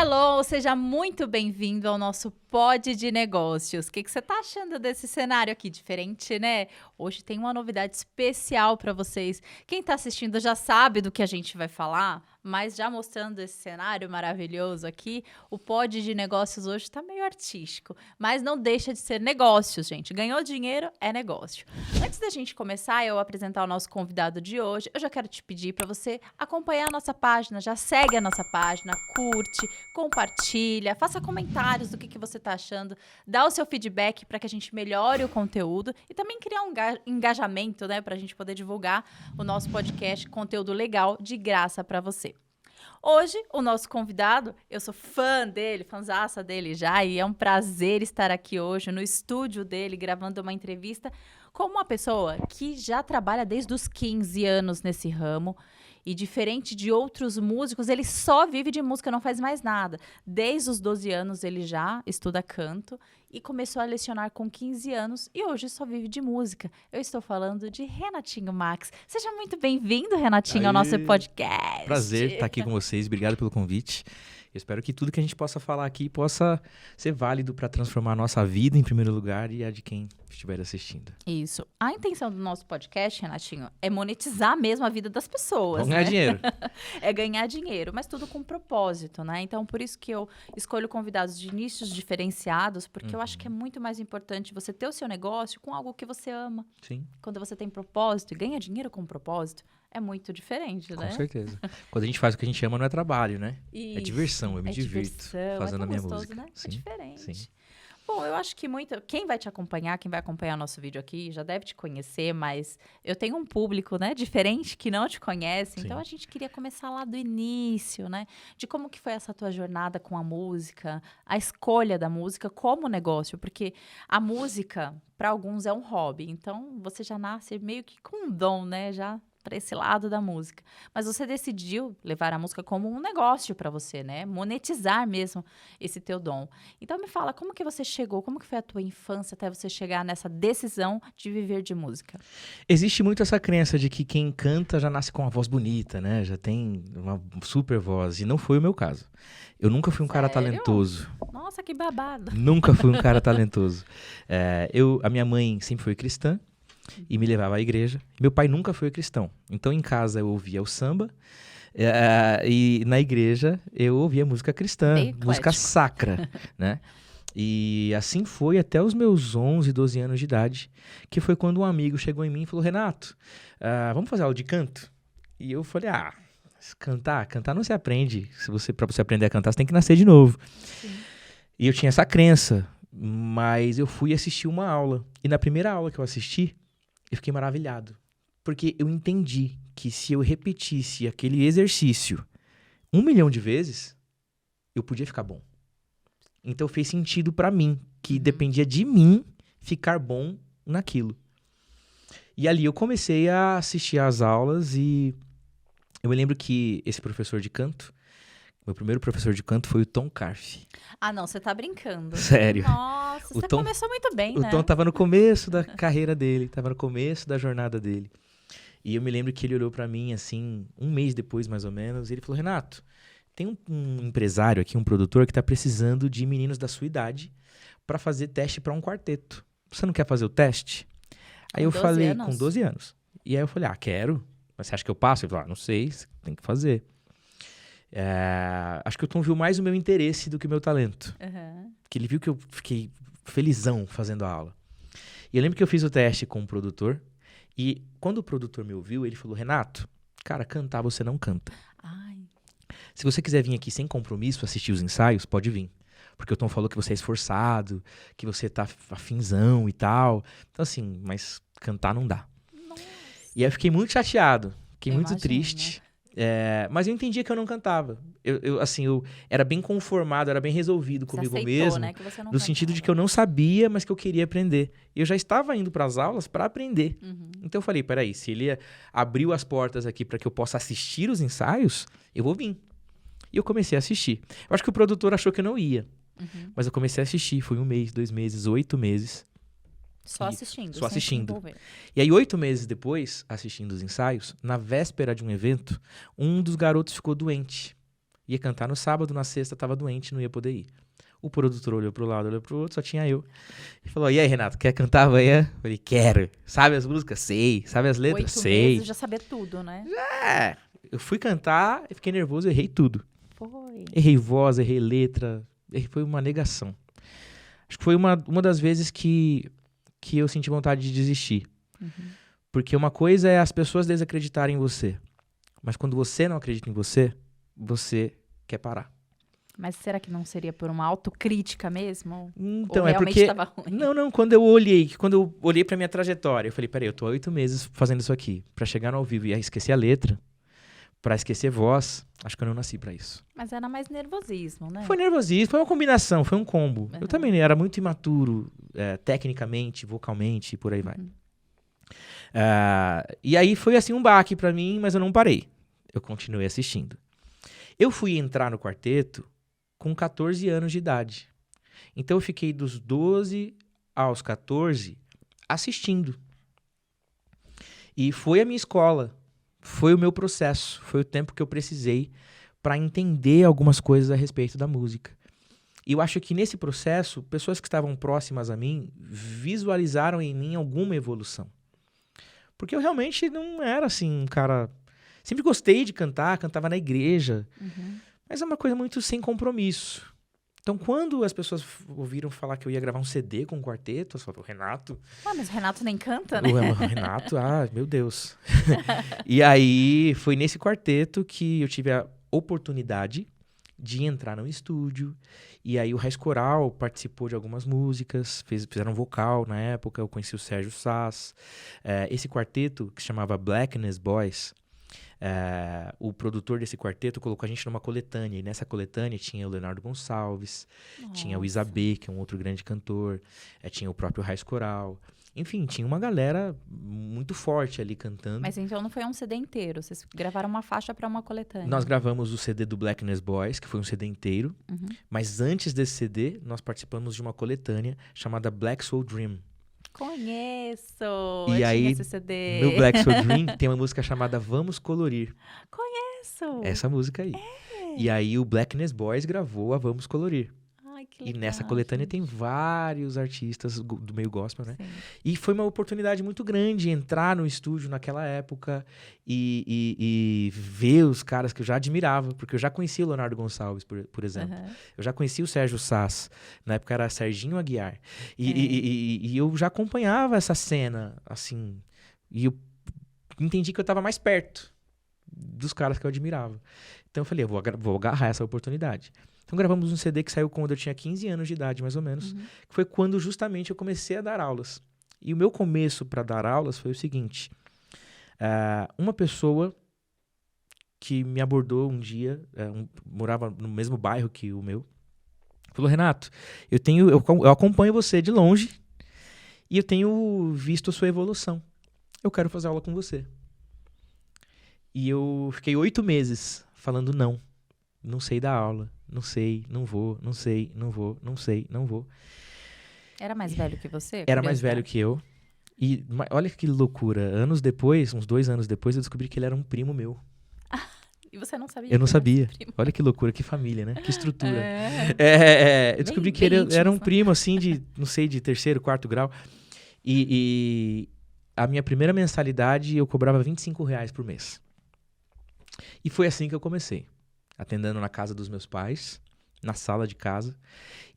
Hello, seja muito bem-vindo ao nosso Pod de Negócios. O que você tá achando desse cenário aqui? Diferente, né? Hoje tem uma novidade especial para vocês. Quem tá assistindo já sabe do que a gente vai falar, mas já mostrando esse cenário maravilhoso aqui, o Pod de Negócios hoje tá meio artístico, mas não deixa de ser negócios, gente. Ganhou dinheiro, é negócio. Antes da gente começar, eu apresentar o nosso convidado de hoje, eu já quero te pedir para você acompanhar a nossa página, já segue a nossa página, curte, compartilha, faça comentários do que você está achando, dá o seu feedback para que a gente melhore o conteúdo e também criar um engajamento, né, para a gente poder divulgar o nosso podcast, conteúdo legal de graça para você. Hoje, o nosso convidado, eu sou fã dele, fãzaça dele já, e é um prazer estar aqui hoje no estúdio dele, gravando uma entrevista com uma pessoa que já trabalha desde os 15 anos nesse ramo. E diferente de outros músicos, ele só vive de música, não faz mais nada. Desde os 12 anos ele já estuda canto e começou a lecionar com 15 anos e hoje só vive de música. Eu estou falando de Renatinho Max. Seja muito bem-vindo, Renatinho, ao nosso podcast. Prazer estar aqui com vocês, obrigado pelo convite. Eu espero que tudo que a gente possa falar aqui possa ser válido para transformar a nossa vida em primeiro lugar e a de quem estiver assistindo. Isso. A intenção do nosso podcast, Renatinho, é monetizar mesmo a vida das pessoas. Vamos ganhar dinheiro. É ganhar dinheiro, mas tudo com propósito, né? Então, por isso que eu escolho convidados de nichos diferenciados, porque eu acho que é muito mais importante você ter o seu negócio com algo que você ama. Sim. Quando você tem propósito e ganha dinheiro com propósito, é muito diferente, né? Com certeza. Quando a gente faz o que a gente ama, não é trabalho, né? Isso. É diversão, eu me divirto fazendo a minha gostoso, música. Né? Sim, é diferente. sim. Bom, eu acho que quem vai te acompanhar, quem vai acompanhar nosso vídeo aqui, já deve te conhecer, mas eu tenho um público, né, diferente que não te conhece, Sim. então a gente queria começar lá do início, né, de como que foi essa tua jornada com a música, a escolha da música como negócio, porque a música, para alguns, é um hobby, então você já nasce meio que com um dom, né, já para esse lado da música. Mas você decidiu levar a música como um negócio para você, né? Monetizar mesmo esse teu dom. Então me fala, como que você chegou, como que foi a tua infância até você chegar nessa decisão de viver de música? Existe muito essa crença de que quem canta já nasce com uma voz bonita, né? Já tem uma super voz, e não foi o meu caso. Eu nunca fui um cara talentoso. Nossa, que babado. Nunca fui um cara talentoso. A minha mãe sempre foi cristã e me levava à igreja. Meu pai nunca foi cristão. Então, em casa, eu ouvia o samba e na igreja eu ouvia música cristã, música sacra, né? E assim foi até os meus 11, 12 anos de idade, que foi quando um amigo chegou em mim e falou: Renato, vamos fazer aula de canto? E eu falei: cantar não se aprende. Para você aprender a cantar, você tem que nascer de novo. Sim. E eu tinha essa crença, mas eu fui assistir uma aula. E na primeira aula que eu assisti, eu fiquei maravilhado, porque eu entendi que se eu repetisse aquele exercício 1 milhão de vezes, eu podia ficar bom. Então fez sentido pra mim, que dependia de mim ficar bom naquilo. E ali eu comecei a assistir às aulas e eu me lembro que esse professor de canto, meu primeiro professor de canto foi o Tom Carfe. Ah, não, você tá brincando. Sério. Nossa, você começou muito bem, né? O Tom tava no começo da carreira dele, tava no começo da jornada dele. E eu me lembro que ele olhou pra mim, assim, 1 mês depois, mais ou menos, e ele falou: Renato, tem um empresário aqui, um produtor, que tá precisando de meninos da sua idade pra fazer teste pra um quarteto. Você não quer fazer o teste? Aí eu falei, com 12 anos. E aí eu falei: quero. Mas você acha que eu passo? Ele falou: não sei, você tem que fazer. Acho que o Tom viu mais o meu interesse do que o meu talento. Porque ele viu que eu fiquei felizão fazendo a aula. E eu lembro que eu fiz o teste com o produtor. E quando o produtor me ouviu, ele falou: Renato, cara, cantar você não canta. Ai. Se você quiser vir aqui sem compromisso, assistir os ensaios, pode vir. Porque o Tom falou que você é esforçado, que você tá afinzão e tal. Então assim, mas cantar não dá. Nossa. E aí eu fiquei muito chateado, fiquei muito imagino, triste. Mas eu entendia que eu não cantava. Eu era bem conformado, era bem resolvido comigo mesmo. Né, que você não no sentido de que eu não sabia, mas que eu queria aprender. E eu já estava indo para as aulas para aprender. Então eu falei: peraí, se ele abriu as portas aqui para que eu possa assistir os ensaios, eu vou vir. E eu comecei a assistir. Eu acho que o produtor achou que eu não ia. Mas eu comecei a assistir. Foi 1 mês, 2 meses, 8 meses. Só assistindo. Só assistindo. E aí, 8 meses depois, assistindo os ensaios, na véspera de um evento, um dos garotos ficou doente. Ia cantar no sábado, na sexta tava doente, não ia poder ir. O produtor olhou pro lado, olhou pro outro, só tinha eu. E falou, e aí, Renato, quer cantar amanhã? Eu falei, quero. Sabe as músicas? Sei. Sabe as letras? 8 Sei. meses já saber tudo, né? É, eu fui cantar, eu fiquei nervoso, errei tudo. Foi. Errei voz, errei letra, foi uma negação. Acho que foi uma das vezes que eu senti vontade de desistir. Porque uma coisa é as pessoas desacreditarem em você. Mas quando você não acredita em você, você quer parar. Mas será que não seria por uma autocrítica mesmo? Então, Ou é realmente porque... estava ruim? Não, quando eu olhei pra minha trajetória, eu falei, peraí, eu tô há 8 meses fazendo isso aqui. Pra chegar no ao vivo e esquecer a letra, pra esquecer voz, acho que eu não nasci pra isso. Mas era mais nervosismo, né? Foi nervosismo, foi uma combinação, foi um combo. Uhum. Eu também era muito imaturo, tecnicamente, vocalmente, e por aí vai. E aí foi assim um baque pra mim, mas eu não parei. Eu continuei assistindo. Eu fui entrar no quarteto com 14 anos de idade. Então eu fiquei dos 12 aos 14 assistindo. E foi a minha escola, foi o meu processo, foi o tempo que eu precisei para entender algumas coisas a respeito da música. E eu acho que nesse processo, pessoas que estavam próximas a mim visualizaram em mim alguma evolução. Porque eu realmente não era assim um cara... Sempre gostei de cantar, cantava na igreja, mas é uma coisa muito sem compromisso. Então, quando as pessoas ouviram falar que eu ia gravar um CD com um quarteto, elas falaram, Renato... Ah, mas o Renato nem canta, né? O Renato, meu Deus. E aí, foi nesse quarteto que eu tive a oportunidade de entrar no estúdio. E aí, o Raiz Coral participou de algumas músicas, fizeram vocal na época, eu conheci o Sérgio Sass. Esse quarteto, que se chamava Blackness Boys... o produtor desse quarteto colocou a gente numa coletânea, e nessa coletânea tinha o Leonardo Gonçalves, tinha o Isabê, que é um outro grande cantor, tinha o próprio Raiz Coral, enfim, tinha uma galera muito forte ali cantando. Mas então não foi um CD inteiro, vocês gravaram uma faixa para uma coletânea. Nós gravamos o CD do Blackness Boys, que foi um CD inteiro, mas antes desse CD, nós participamos de uma coletânea chamada Black Soul Dream. Conheço! E eu aí, tinha esse CD. no Black Soul Dream, tem uma música chamada Vamos Colorir. Conheço! Essa música aí. E aí o Blackness Boys gravou a Vamos Colorir. Ai, que E legal, nessa coletânea gente. tem vários artistas do meio gospel, né? Sim. E foi uma oportunidade muito grande entrar no estúdio naquela época e ver os caras que eu já admirava, porque eu já conhecia o Leonardo Gonçalves, por exemplo. Eu já conhecia o Sérgio Sass, na época era Serginho Aguiar. E eu já acompanhava essa cena, assim, e eu entendi que eu estava mais perto dos caras que eu admirava. Então eu falei, eu vou agarrar essa oportunidade. Então gravamos um CD que saiu quando eu tinha 15 anos de idade, mais ou menos, que foi quando justamente eu comecei a dar aulas. E o meu começo para dar aulas foi o seguinte, uma pessoa que me abordou um dia, morava no mesmo bairro que o meu, falou, Renato, eu acompanho você de longe e eu tenho visto a sua evolução. Eu quero fazer aula com você. E eu fiquei 8 meses falando não sei dar aula, não sei, não vou, não sei, não vou, não sei, não vou. Era mais velho que você? Era mais velho que eu. E olha que loucura, anos depois, uns 2 anos depois, eu descobri que ele era um primo meu. E você não sabia? Eu não que ele era sabia. seu primo? Olha que loucura, que família, né? Que estrutura. Eu descobri Bem que ele era um íntimo. primo, assim, de, não sei, de 3º, 4º grau. E a minha primeira mensalidade eu cobrava R$25 por mês. E foi assim que eu comecei. Atendendo na casa dos meus pais, na sala de casa.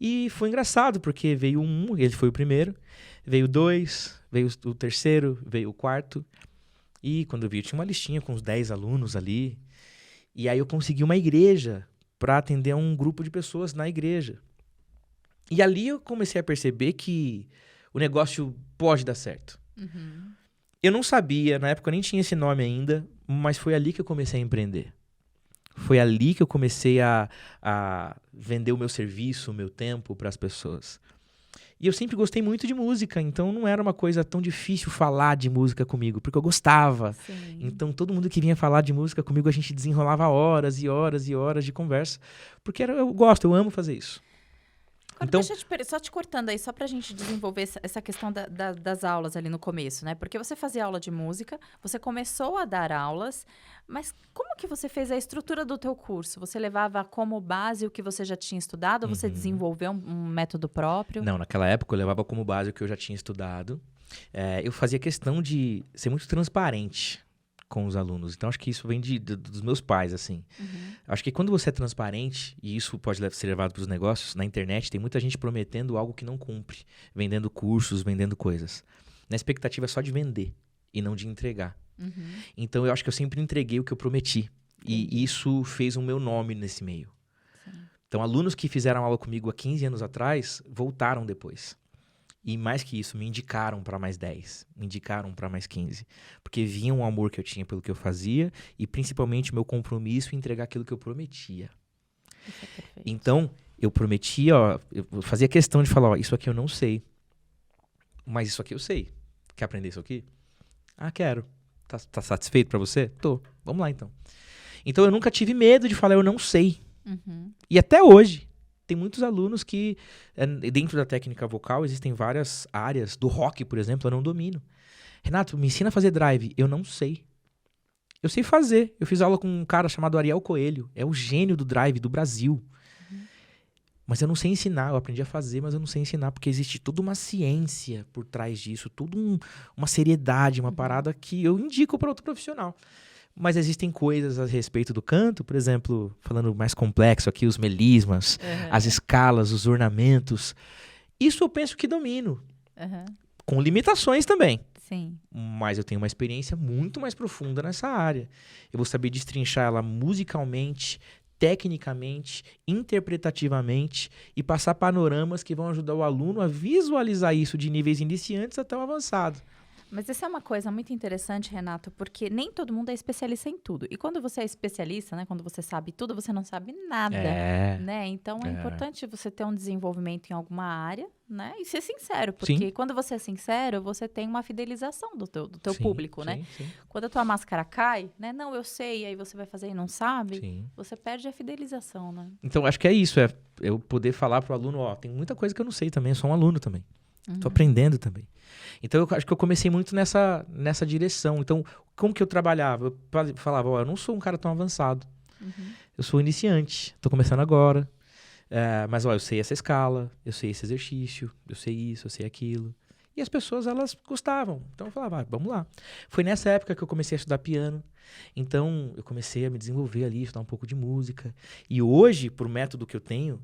E foi engraçado, porque veio ele foi o primeiro, veio 2, veio o 3º, veio o 4º. E quando eu vi, eu tinha uma listinha com uns 10 alunos ali. E aí eu consegui uma igreja para atender um grupo de pessoas na igreja. E ali eu comecei a perceber que o negócio pode dar certo. Eu não sabia, na época eu nem tinha esse nome ainda, mas foi ali que eu comecei a empreender. Foi ali que eu comecei a vender o meu serviço, o meu tempo para as pessoas. E eu sempre gostei muito de música, então não era uma coisa tão difícil falar de música comigo, porque eu gostava. Sim. Então todo mundo que vinha falar de música comigo, a gente desenrolava horas e horas e horas de conversa, porque eu gosto, eu amo fazer isso. Agora, Então, só te cortando aí, só pra gente desenvolver essa questão das aulas ali no começo, né? Porque você fazia aula de música, você começou a dar aulas, mas como que você fez a estrutura do teu curso? Você levava como base o que você já tinha estudado ou você desenvolveu um método próprio? não, naquela época eu levava como base o que eu já tinha estudado. Eu fazia questão de ser muito transparente com os alunos. Então, acho que isso vem dos meus pais, assim. Acho que quando você é transparente, e isso pode ser levado para os negócios, na internet tem muita gente prometendo algo que não cumpre, vendendo cursos, vendendo coisas. Na expectativa é só de vender e não de entregar. Então, eu acho que eu sempre entreguei o que eu prometi. E isso fez o meu nome nesse meio. Sim. Então, alunos que fizeram aula comigo há 15 anos atrás, voltaram depois. E mais que isso, me indicaram para mais 10, me indicaram para mais 15. Porque viam o amor que eu tinha pelo que eu fazia e principalmente o meu compromisso em entregar aquilo que eu prometia. Isso é perfeito. Então, eu prometia, eu fazia questão de falar, isso aqui eu não sei, mas isso aqui eu sei. Quer aprender isso aqui? Ah, quero. Tá satisfeito para você? Tô. Vamos lá, então. Então, eu nunca tive medo de falar, eu não sei. E até hoje, tem muitos alunos que, dentro da técnica vocal, existem várias áreas. Do rock, por exemplo, eu não domino. Renato, me ensina a fazer drive. Eu não sei. Eu sei fazer. Eu fiz aula com um cara chamado Ariel Coelho. É o gênio do drive do Brasil. Mas eu não sei ensinar. Eu aprendi a fazer, mas eu não sei ensinar. Porque existe toda uma ciência por trás disso. Toda uma seriedade, uma parada que eu indico para outro profissional. Mas existem coisas a respeito do canto, por exemplo, falando mais complexo aqui, os melismas, as escalas, os ornamentos. Isso eu penso que domino. Com limitações também. Sim. Mas eu tenho uma experiência muito mais profunda nessa área. Eu vou saber destrinchar ela musicalmente, tecnicamente, interpretativamente e passar panoramas que vão ajudar o aluno a visualizar isso de níveis iniciantes até o avançado. Mas isso é uma coisa muito interessante, Renato, porque nem todo mundo é especialista em tudo. E quando você é especialista, né, quando você sabe tudo, você não sabe nada, né? Então é importante você ter um desenvolvimento em alguma área, né? E ser sincero, porque quando você é sincero, você tem uma fidelização do teu público, né? Sim. Quando a tua máscara cai, né? Não, eu sei, e aí você vai fazer e não sabe, você perde a fidelização, né? Então acho que é isso, é eu poder falar pro aluno, tem muita coisa que eu não sei também, eu sou um aluno também. Tô aprendendo também. Então, eu acho que eu comecei muito nessa direção. Então, como que eu trabalhava? Eu falava, eu não sou um cara tão avançado. Eu sou iniciante, tô começando agora. Mas, eu sei essa escala, eu sei esse exercício, eu sei isso, eu sei aquilo. E as pessoas, elas gostavam. Então, eu falava, vamos lá. Foi nessa época que eu comecei a estudar piano. Então, eu comecei a me desenvolver ali, estudar um pouco de música. E hoje, pro método que eu tenho,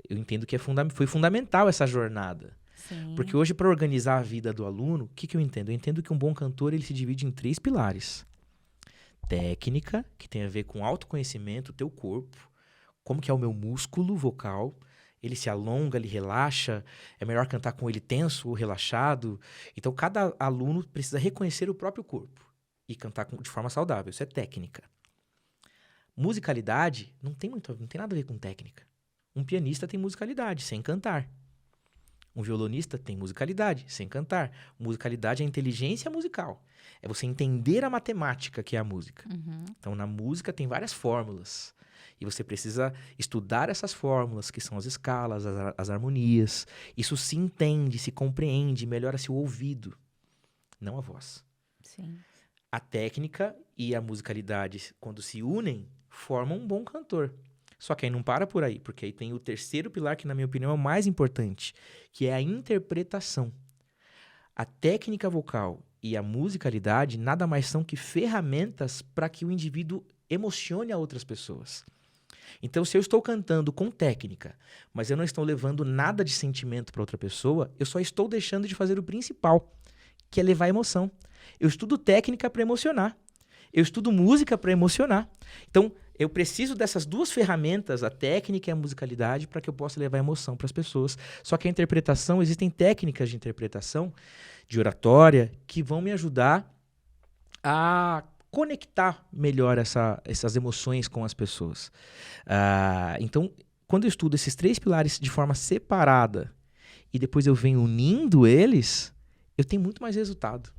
eu entendo que foi fundamental essa jornada. Sim. Porque hoje, para organizar a vida do aluno, o que eu entendo? Eu entendo que um bom cantor ele se divide em 3 pilares. Técnica, que tem a ver com autoconhecimento, teu corpo, como que é o meu músculo vocal, ele se alonga, ele relaxa, é melhor cantar com ele tenso ou relaxado. Então, cada aluno precisa reconhecer o próprio corpo e cantar de forma saudável. Isso é técnica. Musicalidade não tem nada a ver com técnica. Um pianista tem musicalidade, sem cantar. Um violonista tem musicalidade, sem cantar. Musicalidade é inteligência musical. É você entender a matemática que é a música. Então, na música tem várias fórmulas. E você precisa estudar essas fórmulas, que são as escalas, as harmonias. Isso se entende, se compreende, melhora-se o ouvido, não a voz. Sim. A técnica e a musicalidade, quando se unem, formam um bom cantor. Só que aí não para por aí, porque aí tem o terceiro pilar que, na minha opinião, é o mais importante, que é a interpretação. A técnica vocal e a musicalidade nada mais são que ferramentas para que o indivíduo emocione a outras pessoas. Então, se eu estou cantando com técnica, mas eu não estou levando nada de sentimento para outra pessoa, eu só estou deixando de fazer o principal, que é levar emoção. Eu estudo técnica para emocionar. Eu estudo música para emocionar. Então, eu preciso dessas 2 ferramentas, a técnica e a musicalidade, para que eu possa levar emoção para as pessoas. Só que a interpretação, existem técnicas de interpretação, de oratória, que vão me ajudar a conectar melhor essas emoções com as pessoas. Então, quando eu estudo esses 3 pilares de forma separada e depois eu venho unindo eles, eu tenho muito mais resultado.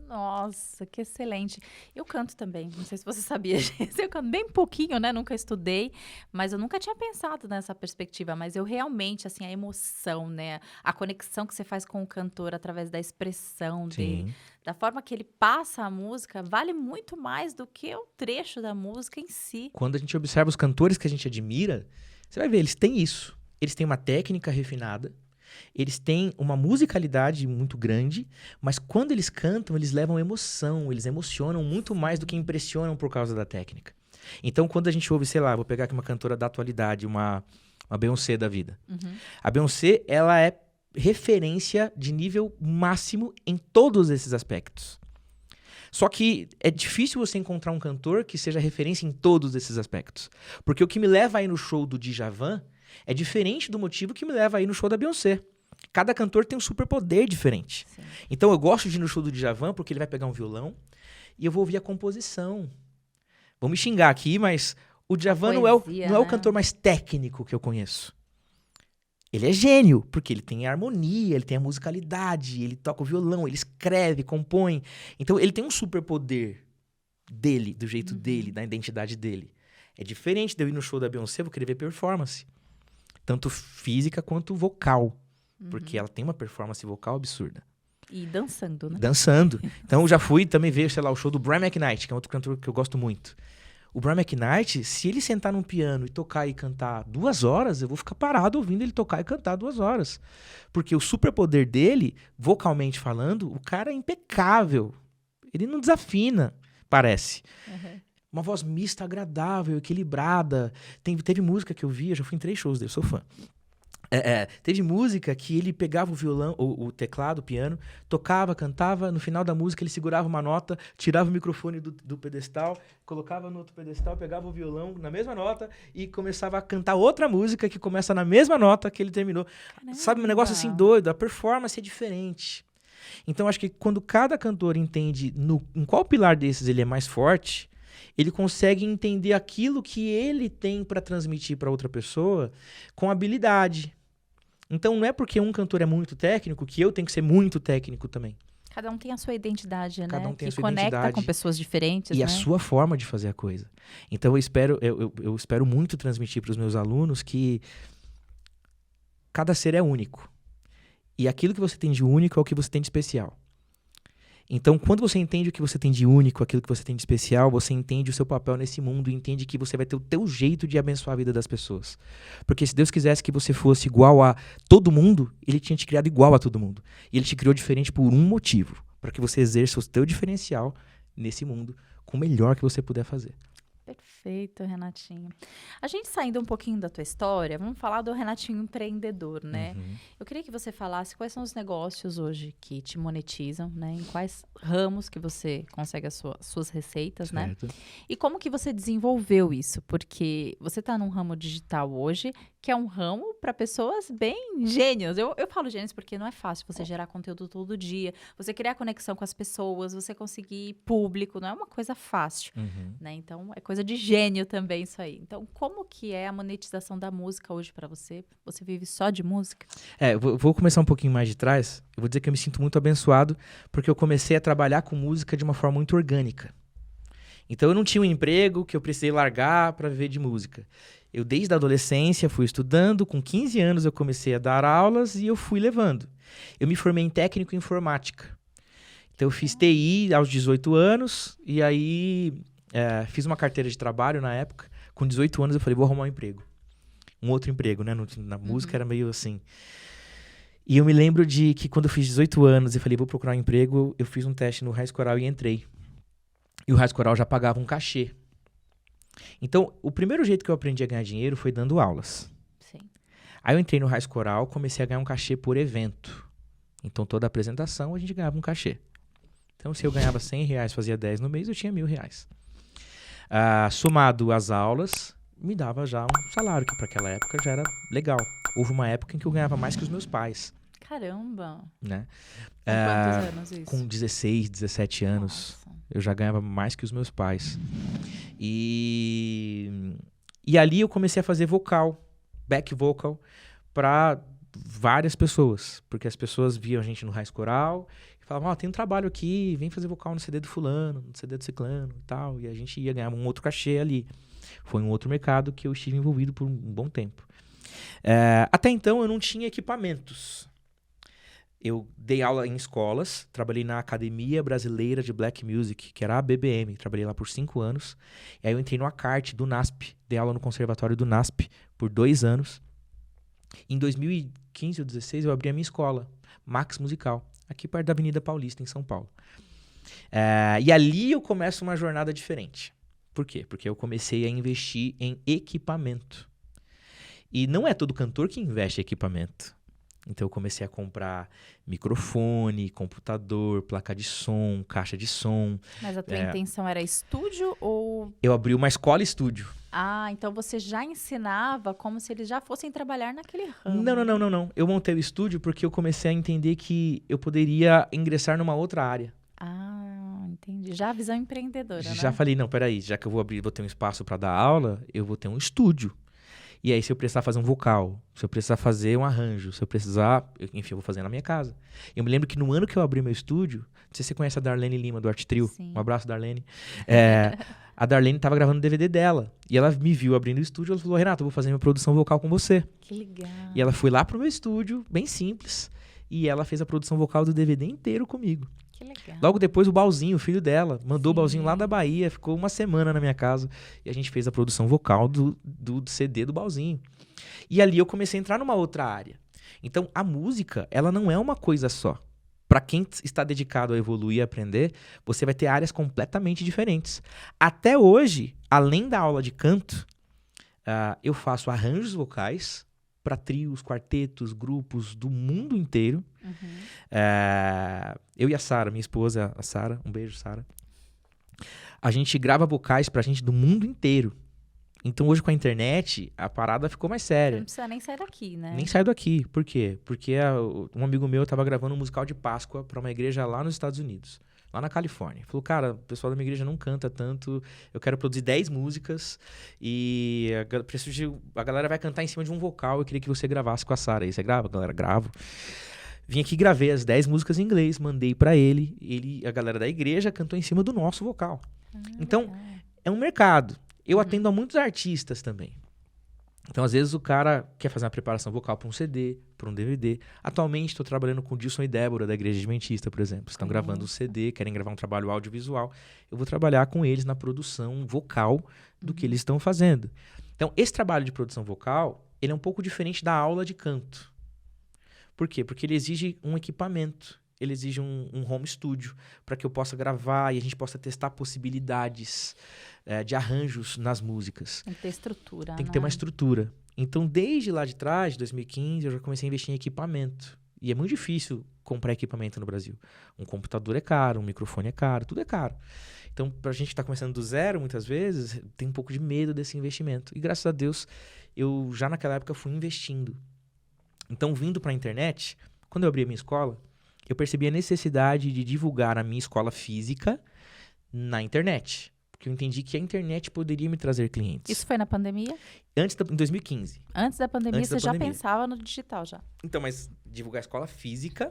Nossa, que excelente. Eu canto também, não sei se você sabia disso. Eu canto bem pouquinho, né? Nunca estudei, mas eu nunca tinha pensado nessa perspectiva. Mas eu realmente, assim, a emoção, né? A conexão que você faz com o cantor através da expressão dele, Sim. da forma que ele passa a música, vale muito mais do que o trecho da música em si. Quando a gente observa os cantores que a gente admira, você vai ver, eles têm isso. Eles têm uma técnica refinada, eles têm uma musicalidade muito grande, mas quando eles cantam, eles levam emoção, eles emocionam muito mais do que impressionam por causa da técnica. Então, quando a gente ouve, sei lá, vou pegar aqui uma cantora da atualidade, uma Beyoncé da vida. Uhum. A Beyoncé, ela é referência de nível máximo em todos esses aspectos. Só que é difícil você encontrar um cantor que seja referência em todos esses aspectos. Porque o que me leva a ir no show do Djavan é diferente do motivo que me leva a ir no show da Beyoncé. Cada cantor tem um superpoder diferente. Sim. Então eu gosto de ir no show do Djavan porque ele vai pegar um violão e eu vou ouvir a composição. Vão me xingar aqui, mas o Djavan não é o Poesia, cantor mais técnico que eu conheço. Ele é gênio, porque ele tem a harmonia, ele tem a musicalidade, ele toca o violão, ele escreve, compõe. Então ele tem um superpoder dele, do jeito dele, da identidade dele. É diferente de eu ir no show da Beyoncé, eu vou querer ver performance. Tanto física quanto vocal. Porque ela tem uma performance vocal absurda. E dançando, né? Dançando. Então eu já fui também ver, sei lá, o show do Brian McKnight, que é outro cantor que eu gosto muito. O Brian McKnight, se ele sentar num piano e tocar e cantar 2 horas, eu vou ficar parado ouvindo ele tocar e cantar 2 horas. Porque o superpoder dele, vocalmente falando, o cara é impecável. Ele não desafina, parece. Uhum. Uma voz mista, agradável, equilibrada. Teve música que eu vi, eu já fui em 3 shows dele, sou fã. Teve música que ele pegava o violão, o teclado, o piano, tocava, cantava, no final da música ele segurava uma nota, tirava o microfone do pedestal, colocava no outro pedestal, pegava o violão na mesma nota e começava a cantar outra música que começa na mesma nota que ele terminou. Caramba. Sabe, um negócio assim doido, a performance é diferente. Então acho que quando cada cantor entende em qual pilar desses ele é mais forte, ele consegue entender aquilo que ele tem para transmitir para outra pessoa com habilidade. Então não é porque um cantor é muito técnico que eu tenho que ser muito técnico também. Cada um tem a sua identidade, né? Cada um tem a que sua conecta identidade com pessoas diferentes, e né? a sua forma de fazer a coisa. Então eu espero muito transmitir para os meus alunos que cada ser é único. E aquilo que você tem de único é o que você tem de especial. Então, quando você entende o que você tem de único, aquilo que você tem de especial, você entende o seu papel nesse mundo e entende que você vai ter o teu jeito de abençoar a vida das pessoas. Porque se Deus quisesse que você fosse igual a todo mundo, Ele tinha te criado igual a todo mundo. E Ele te criou diferente por um motivo, para que você exerça o teu diferencial nesse mundo com o melhor que você puder fazer. Perfeito, Renatinho. A gente saindo um pouquinho da tua história, vamos falar do Renatinho empreendedor, né? Uhum. Eu queria que você falasse quais são os negócios hoje que te monetizam, né? Em quais ramos que você consegue as suas receitas, né? Certo. E como que você desenvolveu isso? Porque você está num ramo digital hoje, que é um ramo para pessoas bem gênios. Eu falo gênios porque não é fácil você gerar conteúdo todo dia, você criar conexão com as pessoas, você conseguir público, não é uma coisa fácil, Uhum. né? Então, é coisa de gênio também isso aí. Então, como que é a monetização da música hoje para você? Você vive só de música? Vou começar um pouquinho mais de trás. Eu vou dizer que eu me sinto muito abençoado porque eu comecei a trabalhar com música de uma forma muito orgânica. Então eu não tinha um emprego que eu precisei largar para viver de música. Eu desde a adolescência fui estudando, com 15 anos eu comecei a dar aulas e eu fui levando. Eu me formei em técnico em informática. Então eu fiz TI aos 18 anos e aí fiz uma carteira de trabalho na época. Com 18 anos eu falei, vou arrumar um emprego. Um outro emprego, né? Na música era meio assim. E eu me lembro de que quando eu fiz 18 anos e falei, vou procurar um emprego, eu fiz um teste no Raiz Coral e entrei. E o Raiz Coral já pagava um cachê. Então, o primeiro jeito que eu aprendi a ganhar dinheiro foi dando aulas. Sim. Aí eu entrei no Raiz Coral, comecei a ganhar um cachê por evento. Então, toda apresentação a gente ganhava um cachê. Então, se eu ganhava R$100, fazia 10 no mês, eu tinha R$1.000. Somado às aulas, me dava já um salário, que para aquela época já era legal. Houve uma época em que eu ganhava mais que os meus pais. Caramba! Né? Com quantos anos isso? Com 16, 17 anos. Nossa. Eu já ganhava mais que os meus pais. E ali eu comecei a fazer vocal, back vocal, para várias pessoas. Porque as pessoas viam a gente no Raiz Coral, Falavam, ó, tem um trabalho aqui, vem fazer vocal no CD do fulano, no CD do ciclano e tal. E a gente ia ganhar um outro cachê ali. Foi um outro mercado que eu estive envolvido por um bom tempo. Até então eu não tinha equipamentos. Eu dei aula em escolas, trabalhei na Academia Brasileira de Black Music, que era a ABBM, trabalhei lá por 5 anos. E aí eu entrei no ACART do NASP, dei aula no conservatório do NASP por 2 anos. Em 2015 ou 2016 eu abri a minha escola, Max Musical, aqui perto da Avenida Paulista, em São Paulo. E ali eu começo uma jornada diferente. Por quê? Porque eu comecei a investir em equipamento. E não é todo cantor que investe em equipamento. Então eu comecei a comprar microfone, computador, placa de som, caixa de som. Mas a tua intenção era estúdio ou... Eu abri uma escola estúdio. Ah, então você já ensinava como se eles já fossem trabalhar naquele ramo. Não. Eu montei o estúdio porque eu comecei a entender que eu poderia ingressar numa outra área. Ah, entendi. Já a visão empreendedora, Já né? falei, não, peraí, já que eu vou ter um espaço para dar aula, eu vou ter um estúdio. E aí, se eu precisar fazer um vocal, se eu precisar fazer um arranjo, se eu precisar... Enfim, eu vou fazer na minha casa. Eu me lembro que no ano que eu abri meu estúdio... Não sei se você conhece a Darlene Lima, do Arte Trio. Sim. Um abraço, Darlene. A Darlene estava gravando o DVD dela. E ela me viu abrindo o estúdio. Ela falou, Renato, eu vou fazer minha produção vocal com você. Que legal. E ela foi lá pro meu estúdio, bem simples. E ela fez a produção vocal do DVD inteiro comigo. Que legal. Logo depois, o Balzinho, o filho dela, mandou o Sim. Balzinho lá da Bahia. Ficou uma semana na minha casa. E a gente fez a produção vocal do CD do Balzinho. E ali eu comecei a entrar numa outra área. Então, a música, ela não é uma coisa só. Para quem está dedicado a evoluir e aprender, você vai ter áreas completamente diferentes. Até hoje, além da aula de canto, eu faço arranjos vocais para trios, quartetos, grupos do mundo inteiro. Uhum. Eu e a Sara, minha esposa, a Sara, um beijo, Sara. A gente grava vocais pra gente do mundo inteiro. Então hoje com a internet, a parada ficou mais Você séria. não precisa nem sair daqui, né? Nem saio daqui. Por quê? Porque um amigo meu tava gravando um musical de Páscoa pra uma igreja lá nos Estados Unidos, lá na Califórnia. Falou, cara, o pessoal da minha igreja não canta tanto, eu quero produzir 10 músicas e a galera vai cantar em cima de um vocal, eu queria que você gravasse com a Sara. Aí você grava? A galera, gravo. Vim aqui, gravei as 10 músicas em inglês, mandei pra ele, a galera da igreja cantou em cima do nosso vocal. Então, legal. é um mercado. Eu atendo a muitos artistas também. Então, às vezes, o cara quer fazer uma preparação vocal para um CD, para um DVD. Atualmente, estou trabalhando com o Dilson e Débora, da Igreja Adventista, por exemplo. Estão gravando um CD, querem gravar um trabalho audiovisual. Eu vou trabalhar com eles na produção vocal do que eles estão fazendo. Então, esse trabalho de produção vocal, ele é um pouco diferente da aula de canto. Por quê? Porque ele exige um equipamento. Ele exige um home studio para que eu possa gravar e a gente possa testar possibilidades de arranjos nas músicas. Tem que ter estrutura, Tem que né? ter uma estrutura. Então, desde lá de trás, 2015, eu já comecei a investir em equipamento. E é muito difícil comprar equipamento no Brasil. Um computador é caro, um microfone é caro, tudo é caro. Então, pra gente que está começando do zero, muitas vezes, tem um pouco de medo desse investimento. E graças a Deus, eu já naquela época fui investindo. Então, vindo para a internet, quando eu abri a minha escola, eu percebi a necessidade de divulgar a minha escola física na internet. Porque eu entendi que a internet poderia me trazer clientes. Isso foi na pandemia? Em 2015. Antes da pandemia, Antes da você já pandemia. pensava no digital já? Então, mas divulgar a escola física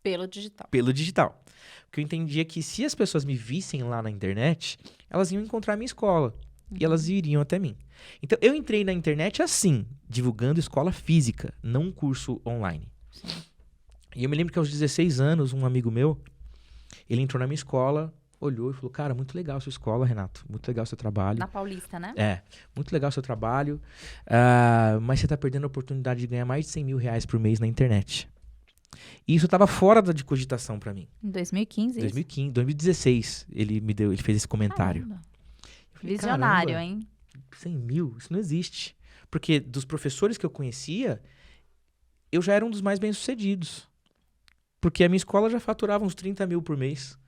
Pelo digital. pelo digital. Porque eu entendia que se as pessoas me vissem lá na internet, elas iam encontrar a minha escola. E elas iriam até mim. Então, eu entrei na internet assim, divulgando escola física, não um curso online. Sim. E eu me lembro que aos 16 anos, um amigo meu, ele entrou na minha escola, olhou e falou, cara, muito legal a sua escola, Renato. Muito legal o seu trabalho. Na Paulista, né? Muito legal o seu trabalho, mas você tá perdendo a oportunidade de ganhar mais de 100 mil reais por mês na internet. E isso tava fora de cogitação pra mim. Em 2015, 2015, 2016, ele fez esse comentário. Caramba. Eu falei, Visionário, "Caramba, hein? 100 mil? Isso não existe. Porque dos professores que eu conhecia, eu já era um dos mais bem-sucedidos. Porque a minha escola já faturava uns 30 mil por mês.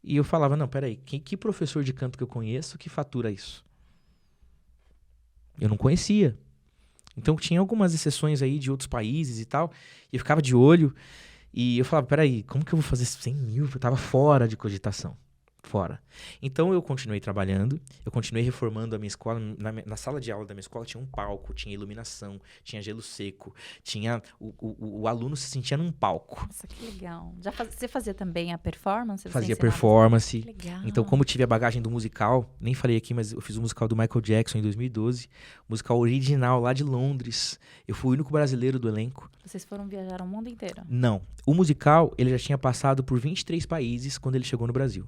E eu falava, não, peraí, que professor de canto que eu conheço que fatura isso? Eu não conhecia. Então tinha algumas exceções aí de outros países e tal. E eu ficava de olho. E eu falava, peraí, como que eu vou fazer 100 mil? Eu tava fora de cogitação. fora. Então eu continuei trabalhando, eu continuei reformando a minha escola. Na sala de aula da minha escola tinha um palco, tinha iluminação, tinha gelo seco, tinha o aluno se sentia num palco. Nossa, que legal. Você fazia também a performance? Você Fazia ensinava? performance. Que legal. Então, como eu tive a bagagem do musical, nem falei aqui, mas eu fiz o musical do Michael Jackson em 2012, musical original lá de Londres. Eu fui o único brasileiro do elenco. Vocês viajaram o mundo inteiro? Não. O musical, ele já tinha passado por 23 países quando ele chegou no Brasil.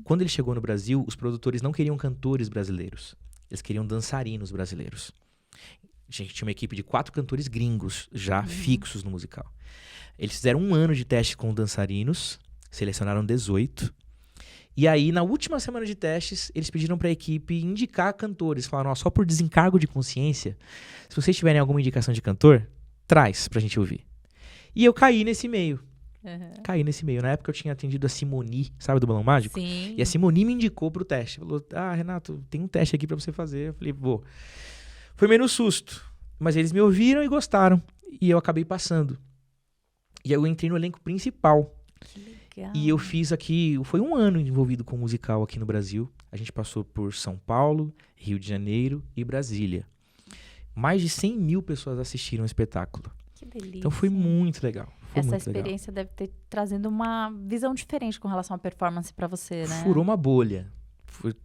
Quando ele chegou no Brasil, os produtores não queriam cantores brasileiros. Eles queriam dançarinos brasileiros. A gente tinha uma equipe de 4 cantores gringos já fixos no musical. Eles fizeram 1 ano de teste com dançarinos, selecionaram 18. E aí, na última semana de testes, eles pediram para a equipe indicar cantores. Falaram, ó, só por desencargo de consciência, se vocês tiverem alguma indicação de cantor, traz pra gente ouvir. E eu caí nesse meio. Caí nesse meio. Na época eu tinha atendido a Simoni, sabe, do Balão Mágico? Sim. E a Simoni me indicou pro teste. Falou, Renato, tem um teste aqui pra você fazer. Eu falei, vou. Foi meio no susto. Mas eles me ouviram e gostaram. E eu acabei passando. E aí eu entrei no elenco principal. Que legal. E eu fiz aqui... Foi 1 ano envolvido com musical aqui no Brasil. A gente passou por São Paulo, Rio de Janeiro e Brasília. Mais de 100 mil pessoas assistiram o espetáculo. Que delícia. Então foi muito legal. Essa experiência deve ter trazendo uma visão diferente com relação à performance pra você, né? Furou uma bolha.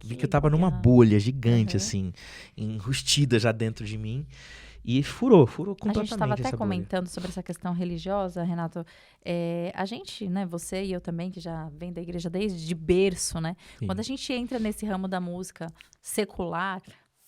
Vi que eu tava numa bolha gigante, assim, enrustida já dentro de mim. E furou completamente. A gente estava até essa comentando sobre essa questão religiosa, Renato. A gente, né, você e eu também, que já vem da igreja desde de berço, né? Sim. Quando a gente entra nesse ramo da música secular,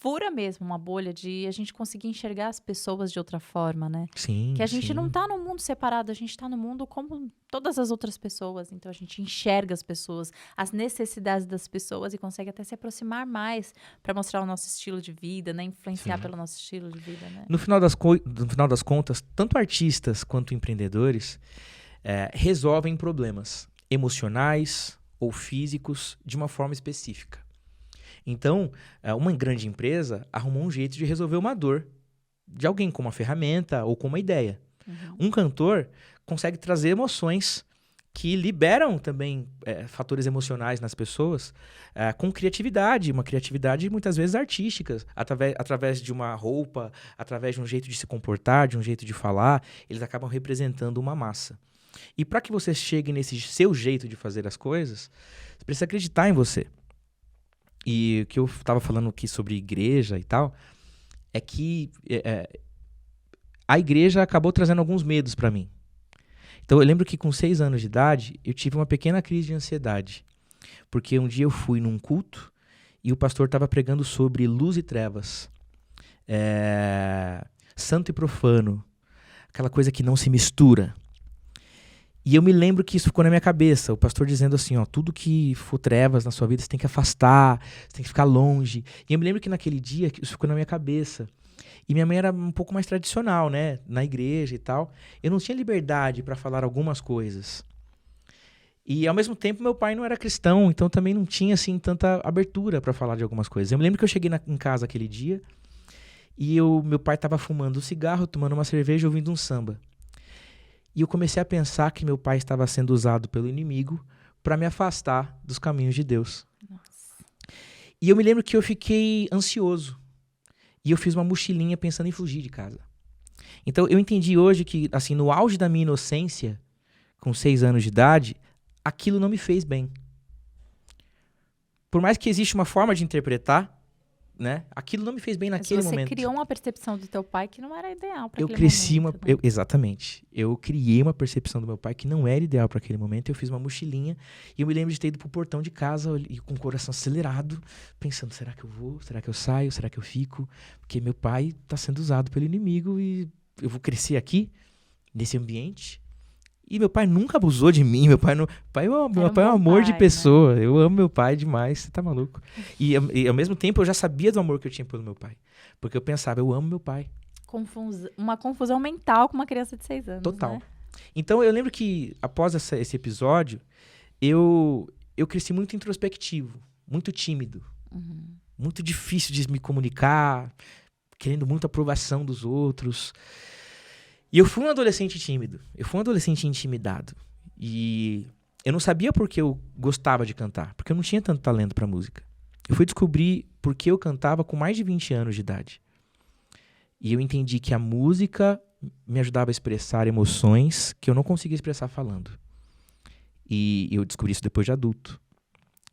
fura mesmo uma bolha de a gente conseguir enxergar as pessoas de outra forma, né? Sim, que a gente sim. não tá num mundo separado, a gente tá no mundo como todas as outras pessoas. Então a gente enxerga as pessoas, as necessidades das pessoas e consegue até se aproximar mais para mostrar o nosso estilo de vida, né? Influenciar Sim. pelo nosso estilo de vida, né? No final das contas, tanto artistas quanto empreendedores resolvem problemas emocionais ou físicos de uma forma específica. Então, uma grande empresa arrumou um jeito de resolver uma dor de alguém com uma ferramenta ou com uma ideia. Um cantor consegue trazer emoções que liberam também fatores emocionais nas pessoas com criatividade, uma criatividade muitas vezes artística, através de uma roupa, através de um jeito de se comportar, de um jeito de falar, eles acabam representando uma massa. E para que você chegue nesse seu jeito de fazer as coisas, você precisa acreditar em você. E o que eu estava falando aqui sobre igreja e tal, é que a igreja acabou trazendo alguns medos para mim. Então eu lembro que com 6 anos de idade, eu tive uma pequena crise de ansiedade. Porque um dia eu fui num culto e o pastor estava pregando sobre luz e trevas. Santo e profano. Aquela coisa que não se mistura. E eu me lembro que isso ficou na minha cabeça, o pastor dizendo assim, ó, tudo que for trevas na sua vida, você tem que afastar, você tem que ficar longe. E eu me lembro que naquele dia, isso ficou na minha cabeça. E minha mãe era um pouco mais tradicional, né, na igreja e tal. Eu não tinha liberdade para falar algumas coisas. E ao mesmo tempo, meu pai não era cristão, então também não tinha, assim, tanta abertura para falar de algumas coisas. Eu me lembro que eu cheguei em casa aquele dia e meu pai estava fumando um cigarro, tomando uma cerveja, ouvindo um samba. E eu comecei a pensar que meu pai estava sendo usado pelo inimigo para me afastar dos caminhos de Deus. Nossa. E eu me lembro que eu fiquei ansioso. E eu fiz uma mochilinha pensando em fugir de casa. Então eu entendi hoje que, assim, no auge da minha inocência, com 6 anos de idade, aquilo não me fez bem. Por mais que exista uma forma de interpretar, né? Aquilo não me fez bem naquele momento. Você criou uma percepção do teu pai que não era ideal para aquele momento. Exatamente. Eu criei uma percepção do meu pai que não era ideal para aquele momento. Eu fiz uma mochilinha e eu me lembro de ter ido pro portão de casa e com o coração acelerado, pensando, será que eu vou? Será que eu saio? Será que eu fico? Porque meu pai está sendo usado pelo inimigo e eu vou crescer aqui, nesse ambiente. E meu pai nunca abusou de mim. Meu pai é um amor de pessoa. Né? Eu amo meu pai demais. Você tá maluco? E ao mesmo tempo eu já sabia do amor que eu tinha pelo meu pai. Porque eu pensava, eu amo meu pai. Uma confusão mental com uma criança de 6 anos. Total. Né? Então eu lembro que após esse episódio, eu cresci muito introspectivo, muito tímido. Muito difícil de me comunicar, querendo muita aprovação dos outros. E eu fui um adolescente tímido. Eu fui um adolescente intimidado. E eu não sabia por que eu gostava de cantar, porque eu não tinha tanto talento pra música. Eu fui descobrir por que eu cantava com mais de 20 anos de idade. E eu entendi que a música me ajudava a expressar emoções que eu não conseguia expressar falando. E eu descobri isso depois de adulto.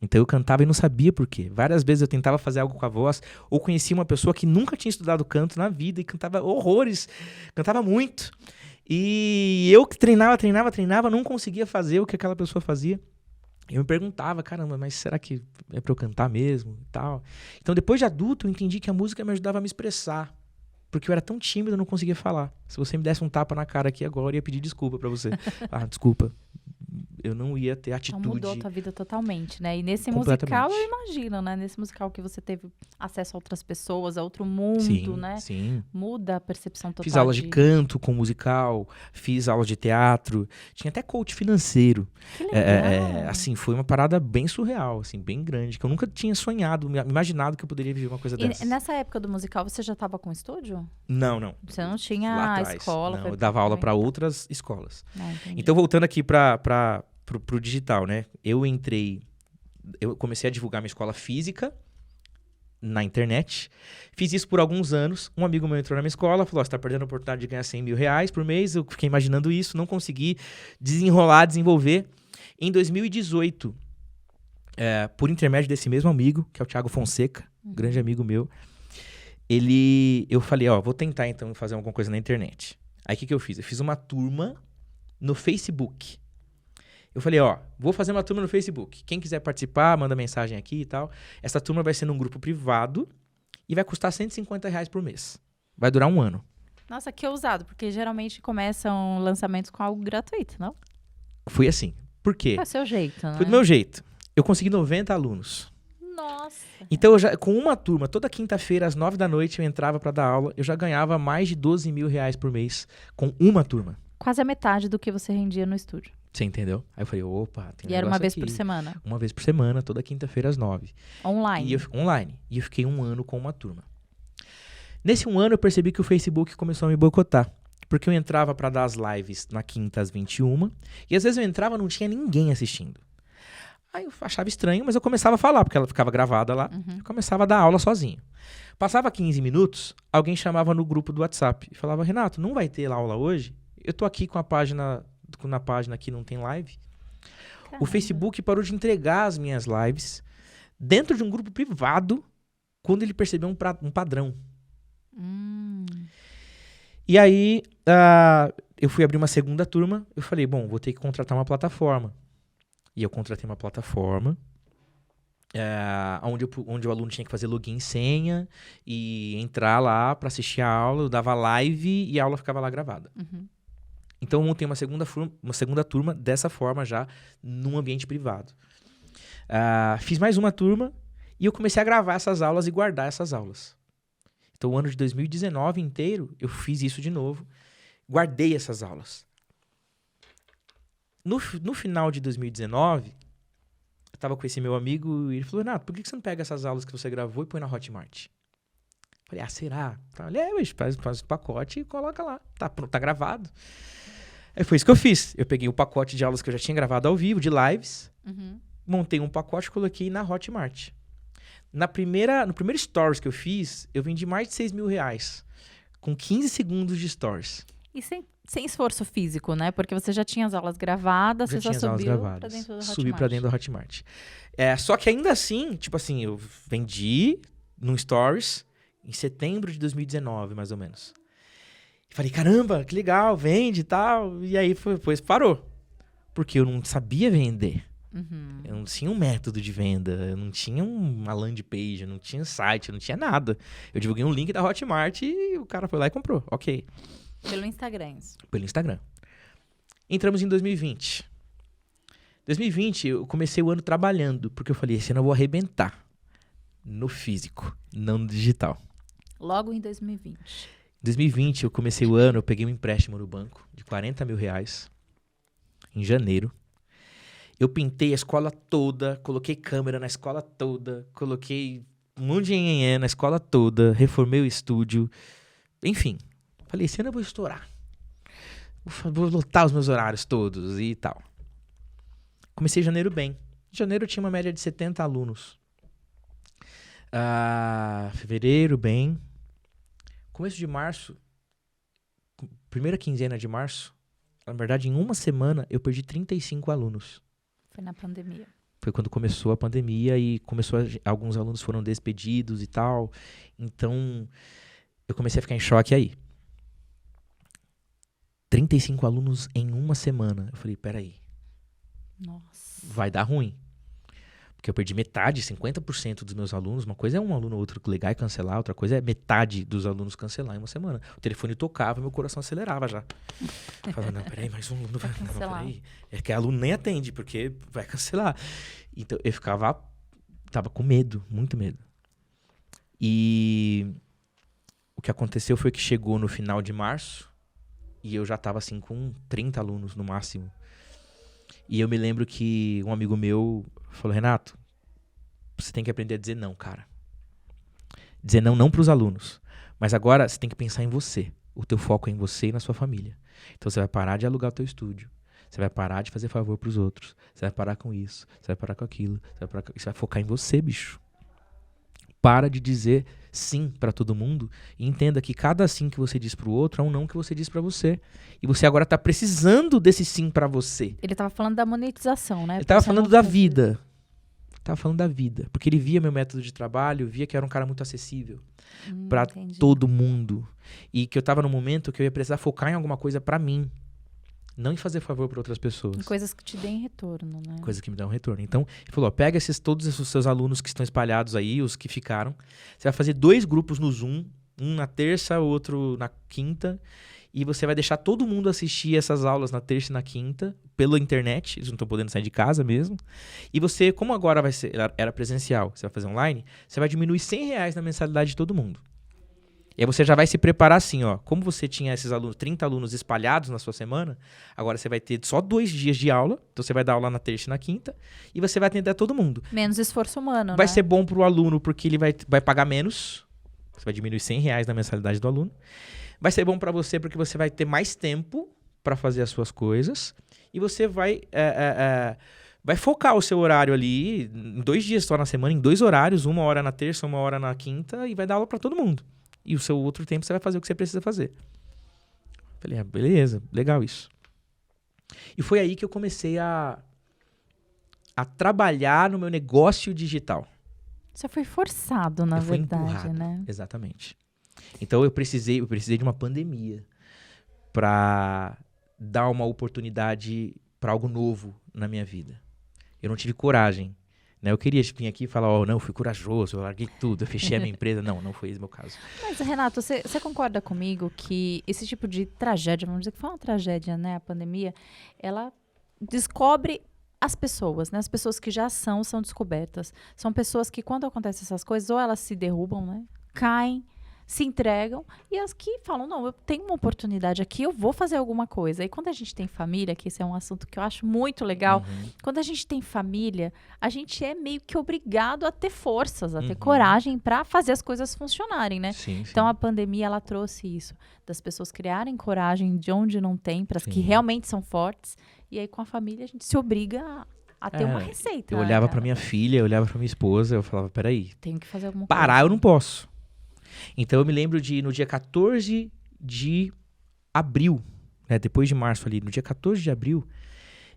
Então eu cantava e não sabia por quê. Várias vezes eu tentava fazer algo com a voz, ou conhecia uma pessoa que nunca tinha estudado canto na vida e cantava horrores, cantava muito. E eu que treinava, não conseguia fazer o que aquela pessoa fazia. Eu me perguntava, caramba, mas será que é pra eu cantar mesmo e tal? Então depois de adulto eu entendi que a música me ajudava a me expressar. Porque eu era tão tímido, eu não conseguia falar. Se você me desse um tapa na cara aqui agora, eu ia pedir desculpa pra você. Desculpa. Eu não ia ter atitude. Então mudou a tua vida totalmente, né? E nesse Completamente. musical, eu imagino, né? Nesse musical que você teve acesso a outras pessoas, a outro mundo, Sim, né? sim. Muda a percepção total Fiz aulas de canto com musical, fiz aulas de teatro, tinha até coach financeiro. Que legal. Assim, foi uma parada bem surreal, assim, bem grande, que eu nunca tinha sonhado, imaginado que eu poderia viver uma coisa E dessa. nessa época do musical, você já estava com estúdio? Não, não. Você não Lá tinha a atrás. escola? Não, foi eu dava aula também? para outras escolas. Entendi. Então, voltando aqui pro digital, né? Eu comecei a divulgar minha escola física na internet. Fiz isso por alguns anos. Um amigo meu entrou na minha escola, falou, você tá perdendo a oportunidade de ganhar 100 mil reais por mês. Eu fiquei imaginando isso, não consegui desenvolver. Em 2018, por intermédio desse mesmo amigo, que é o Thiago Fonseca, um grande amigo meu, eu falei, vou tentar então fazer alguma coisa na internet. Aí o que eu fiz? Eu fiz uma turma no Facebook. Eu falei, vou fazer uma turma no Facebook. Quem quiser participar, manda mensagem aqui e tal. Essa turma vai ser num grupo privado e vai custar R$150 por mês. Vai durar 1 ano. Nossa, que ousado, porque geralmente começam lançamentos com algo gratuito, não? Fui assim. Por quê? É o seu jeito, né? Foi do meu jeito. Eu consegui 90 alunos. Nossa. Então, com uma turma, toda quinta-feira, às 9 da noite, eu entrava pra dar aula. Eu já ganhava mais de 12 mil reais por mês com uma turma. Quase a metade do que você rendia no estúdio. Você entendeu? Aí eu falei, opa, tem E era uma vez aqui. por semana? Uma vez por semana, toda quinta-feira às 9. Online? Online. E eu fiquei 1 ano com uma turma. Nesse 1 ano eu percebi que o Facebook começou a me boicotar. Porque eu entrava pra dar as lives na quinta às 21. E às vezes eu entrava e não tinha ninguém assistindo. Aí eu achava estranho, mas eu começava a falar, porque ela ficava gravada lá. Eu começava a dar aula sozinho. Passava 15 minutos, alguém chamava no grupo do WhatsApp e falava, Renato, não vai ter aula hoje? Eu tô aqui com a página... Na página que não tem live. Caramba. O Facebook parou de entregar as minhas lives dentro de um grupo privado quando ele percebeu um padrão. E aí eu fui abrir uma segunda turma. Eu falei, bom, vou ter que contratar uma plataforma. E eu contratei uma plataforma onde o aluno tinha que fazer login e senha e entrar lá para assistir a aula. Eu dava live e a aula ficava lá gravada. Então eu montei uma segunda turma dessa forma já, num ambiente privado. Fiz mais uma turma e eu comecei a gravar essas aulas e guardar essas aulas. Então o ano de 2019 inteiro eu fiz isso de novo, guardei essas aulas. No final de 2019, eu estava com esse meu amigo e ele falou, Renato, por que você não pega essas aulas que você gravou e põe na Hotmart? Falei, será? Falei, faz o pacote e coloca lá. Tá gravado. Aí foi isso que eu fiz. Eu peguei o pacote de aulas que eu já tinha gravado ao vivo, de lives, montei um pacote e coloquei na Hotmart. No primeiro stories que eu fiz, eu vendi mais de 6 mil reais, com 15 segundos de stories. E sem esforço físico, né? Porque você já tinha as aulas gravadas, você só subiu pra dentro do Hotmart. Subi pra dentro do Hotmart. Só que ainda assim, tipo assim, eu vendi num stories em setembro de 2019, mais ou menos. Falei, caramba, que legal, vende e tal. E aí, depois parou. Porque eu não sabia vender. Eu não tinha um método de venda. Eu não tinha uma landing page, eu não tinha site, eu não tinha nada. Eu divulguei um link da Hotmart e o cara foi lá e comprou. Ok. Pelo Instagram. Pelo Instagram. Entramos em 2020. 2020, eu comecei o ano trabalhando. Porque eu falei, esse ano eu vou arrebentar. No físico, não no digital. Logo em 2020. Em 2020, eu comecei o ano, eu peguei um empréstimo no banco de 40 mil reais, em janeiro. Eu pintei a escola toda, coloquei câmera na escola toda, coloquei um monte de engenharia na escola toda, reformei o estúdio. Enfim, falei, esse ano eu vou estourar. Vou lotar os meus horários todos e tal. Comecei janeiro bem. Em janeiro eu tinha uma média de 70 alunos. Fevereiro, bem. Começo de março, primeira quinzena de março, na verdade, em uma semana, eu perdi 35 alunos. Foi na pandemia. Foi quando começou a pandemia e alguns alunos foram despedidos e tal. Então, eu comecei a ficar em choque aí. 35 alunos em uma semana. Eu falei, peraí. Nossa. Vai dar ruim. Porque eu perdi metade, 50% dos meus alunos. Uma coisa é um aluno ou outro ligar e cancelar, outra coisa é metade dos alunos cancelar em uma semana. O telefone tocava, meu coração acelerava já. Eu falava, não, peraí, mais um aluno vai cancelar. Peraí. É que aluno nem atende, porque vai cancelar. Então eu tava com medo, muito medo. E o que aconteceu foi que chegou no final de março e eu já tava assim com 30 alunos no máximo. E eu me lembro que um amigo meu falou, Renato, você tem que aprender a dizer não, cara. Dizer não pros alunos. Mas agora você tem que pensar em você. O teu foco é em você e na sua família. Então você vai parar de alugar o teu estúdio. Você vai parar de fazer favor pros outros. Você vai parar com isso. Você vai parar com aquilo. Você vai focar em você, bicho. Para de dizer sim pra todo mundo e entenda que cada sim que você diz pro outro é um não que você diz pra você. E você agora tá precisando desse sim pra você. Ele tava falando da monetização, né? Ele tava falando da vida. Tava falando da vida. Porque ele via meu método de trabalho, via que era um cara muito acessível pra todo mundo. E que eu tava num momento que eu ia precisar focar em alguma coisa pra mim. Não em fazer favor para outras pessoas. Coisas que te deem retorno, né? Coisas que me dão retorno. Então, ele falou, ó, pega todos esses seus alunos que estão espalhados aí, os que ficaram. Você vai fazer 2 grupos no Zoom, um na terça, outro na quinta. E você vai deixar todo mundo assistir essas aulas na terça e na quinta, pela internet. Eles não estão podendo sair de casa mesmo. E você, como agora era presencial, você vai fazer online, você vai diminuir R$100 na mensalidade de todo mundo. E aí você já vai se preparar assim, ó. Como você tinha esses alunos, 30 alunos espalhados na sua semana, agora você vai ter só 2 dias de aula. Então você vai dar aula na terça e na quinta. E você vai atender a todo mundo. Menos esforço humano, vai né? ser bom pro aluno porque ele vai pagar menos. Você vai diminuir R$100 na mensalidade do aluno. Vai ser bom pra você porque você vai ter mais tempo pra fazer as suas coisas. E você vai focar o seu horário ali em 2 dias só na semana, em 2 horários. 1 hora na terça, 1 hora na quinta. E vai dar aula pra todo mundo. E o seu outro tempo você vai fazer o que você precisa fazer. Falei, beleza, legal isso. E foi aí que eu comecei a trabalhar no meu negócio digital. Você foi forçado, na verdade, empurrado, né? Exatamente. Então eu precisei de uma pandemia para dar uma oportunidade para algo novo na minha vida. Eu não tive coragem. Né? Eu queria vir aqui e falar, não, eu fui corajoso, eu larguei tudo, eu fechei a minha empresa. Não foi esse o meu caso. Mas, Renato, você concorda comigo que esse tipo de tragédia, vamos dizer que foi uma tragédia, né? A pandemia, ela descobre as pessoas, né? As pessoas que já são descobertas. São pessoas que, quando acontecem essas coisas, ou elas se derrubam, né? Caem, se entregam, e as que falam, não, eu tenho uma oportunidade aqui, eu vou fazer alguma coisa. E quando a gente tem família, que esse é um assunto que eu acho muito legal, quando a gente tem família, a gente é meio que obrigado a ter forças, a ter coragem para fazer as coisas funcionarem, né? Sim. Então a pandemia, ela trouxe isso, das pessoas criarem coragem de onde não tem, para as que realmente são fortes, e aí com a família a gente se obriga a ter uma receita. Eu olhava para minha filha, eu olhava para minha esposa, eu falava, peraí, tenho que fazer alguma coisa. Parar eu não posso. Então eu me lembro no dia 14 de abril, né, depois de março ali, no dia 14 de abril,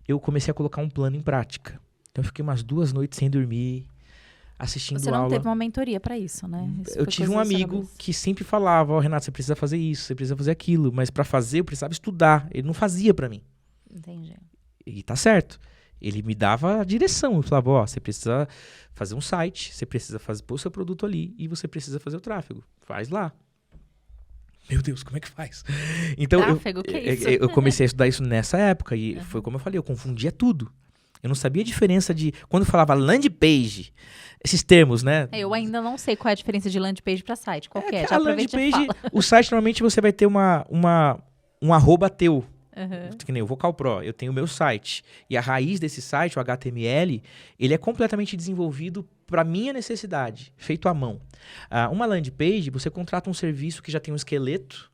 eu comecei a colocar um plano em prática. Então eu fiquei umas 2 noites sem dormir, assistindo aula. Você não teve uma mentoria pra isso, né? Eu tive um amigo que sempre falava, Renato, você precisa fazer isso, você precisa fazer aquilo, mas pra fazer eu precisava estudar. Ele não fazia pra mim. Entendi. E tá certo. Ele me dava a direção. Eu falava, você precisa fazer um site, você precisa pôr o seu produto ali e você precisa fazer o tráfego. Faz lá. Meu Deus, como é que faz? Então, tráfego, que é isso? Eu comecei a estudar isso nessa época e foi como eu falei, eu confundia tudo. Eu não sabia a diferença de... Quando eu falava landing page, esses termos, né? Eu ainda não sei qual é a diferença de landing page para site. Qual que é? Já landing page, o site, normalmente, você vai ter um arroba teu. Que nem o Vocal Pro, eu tenho o meu site. E a raiz desse site, o HTML, ele é completamente desenvolvido para minha necessidade, feito à mão. Uma landing page, você contrata um serviço que já tem um esqueleto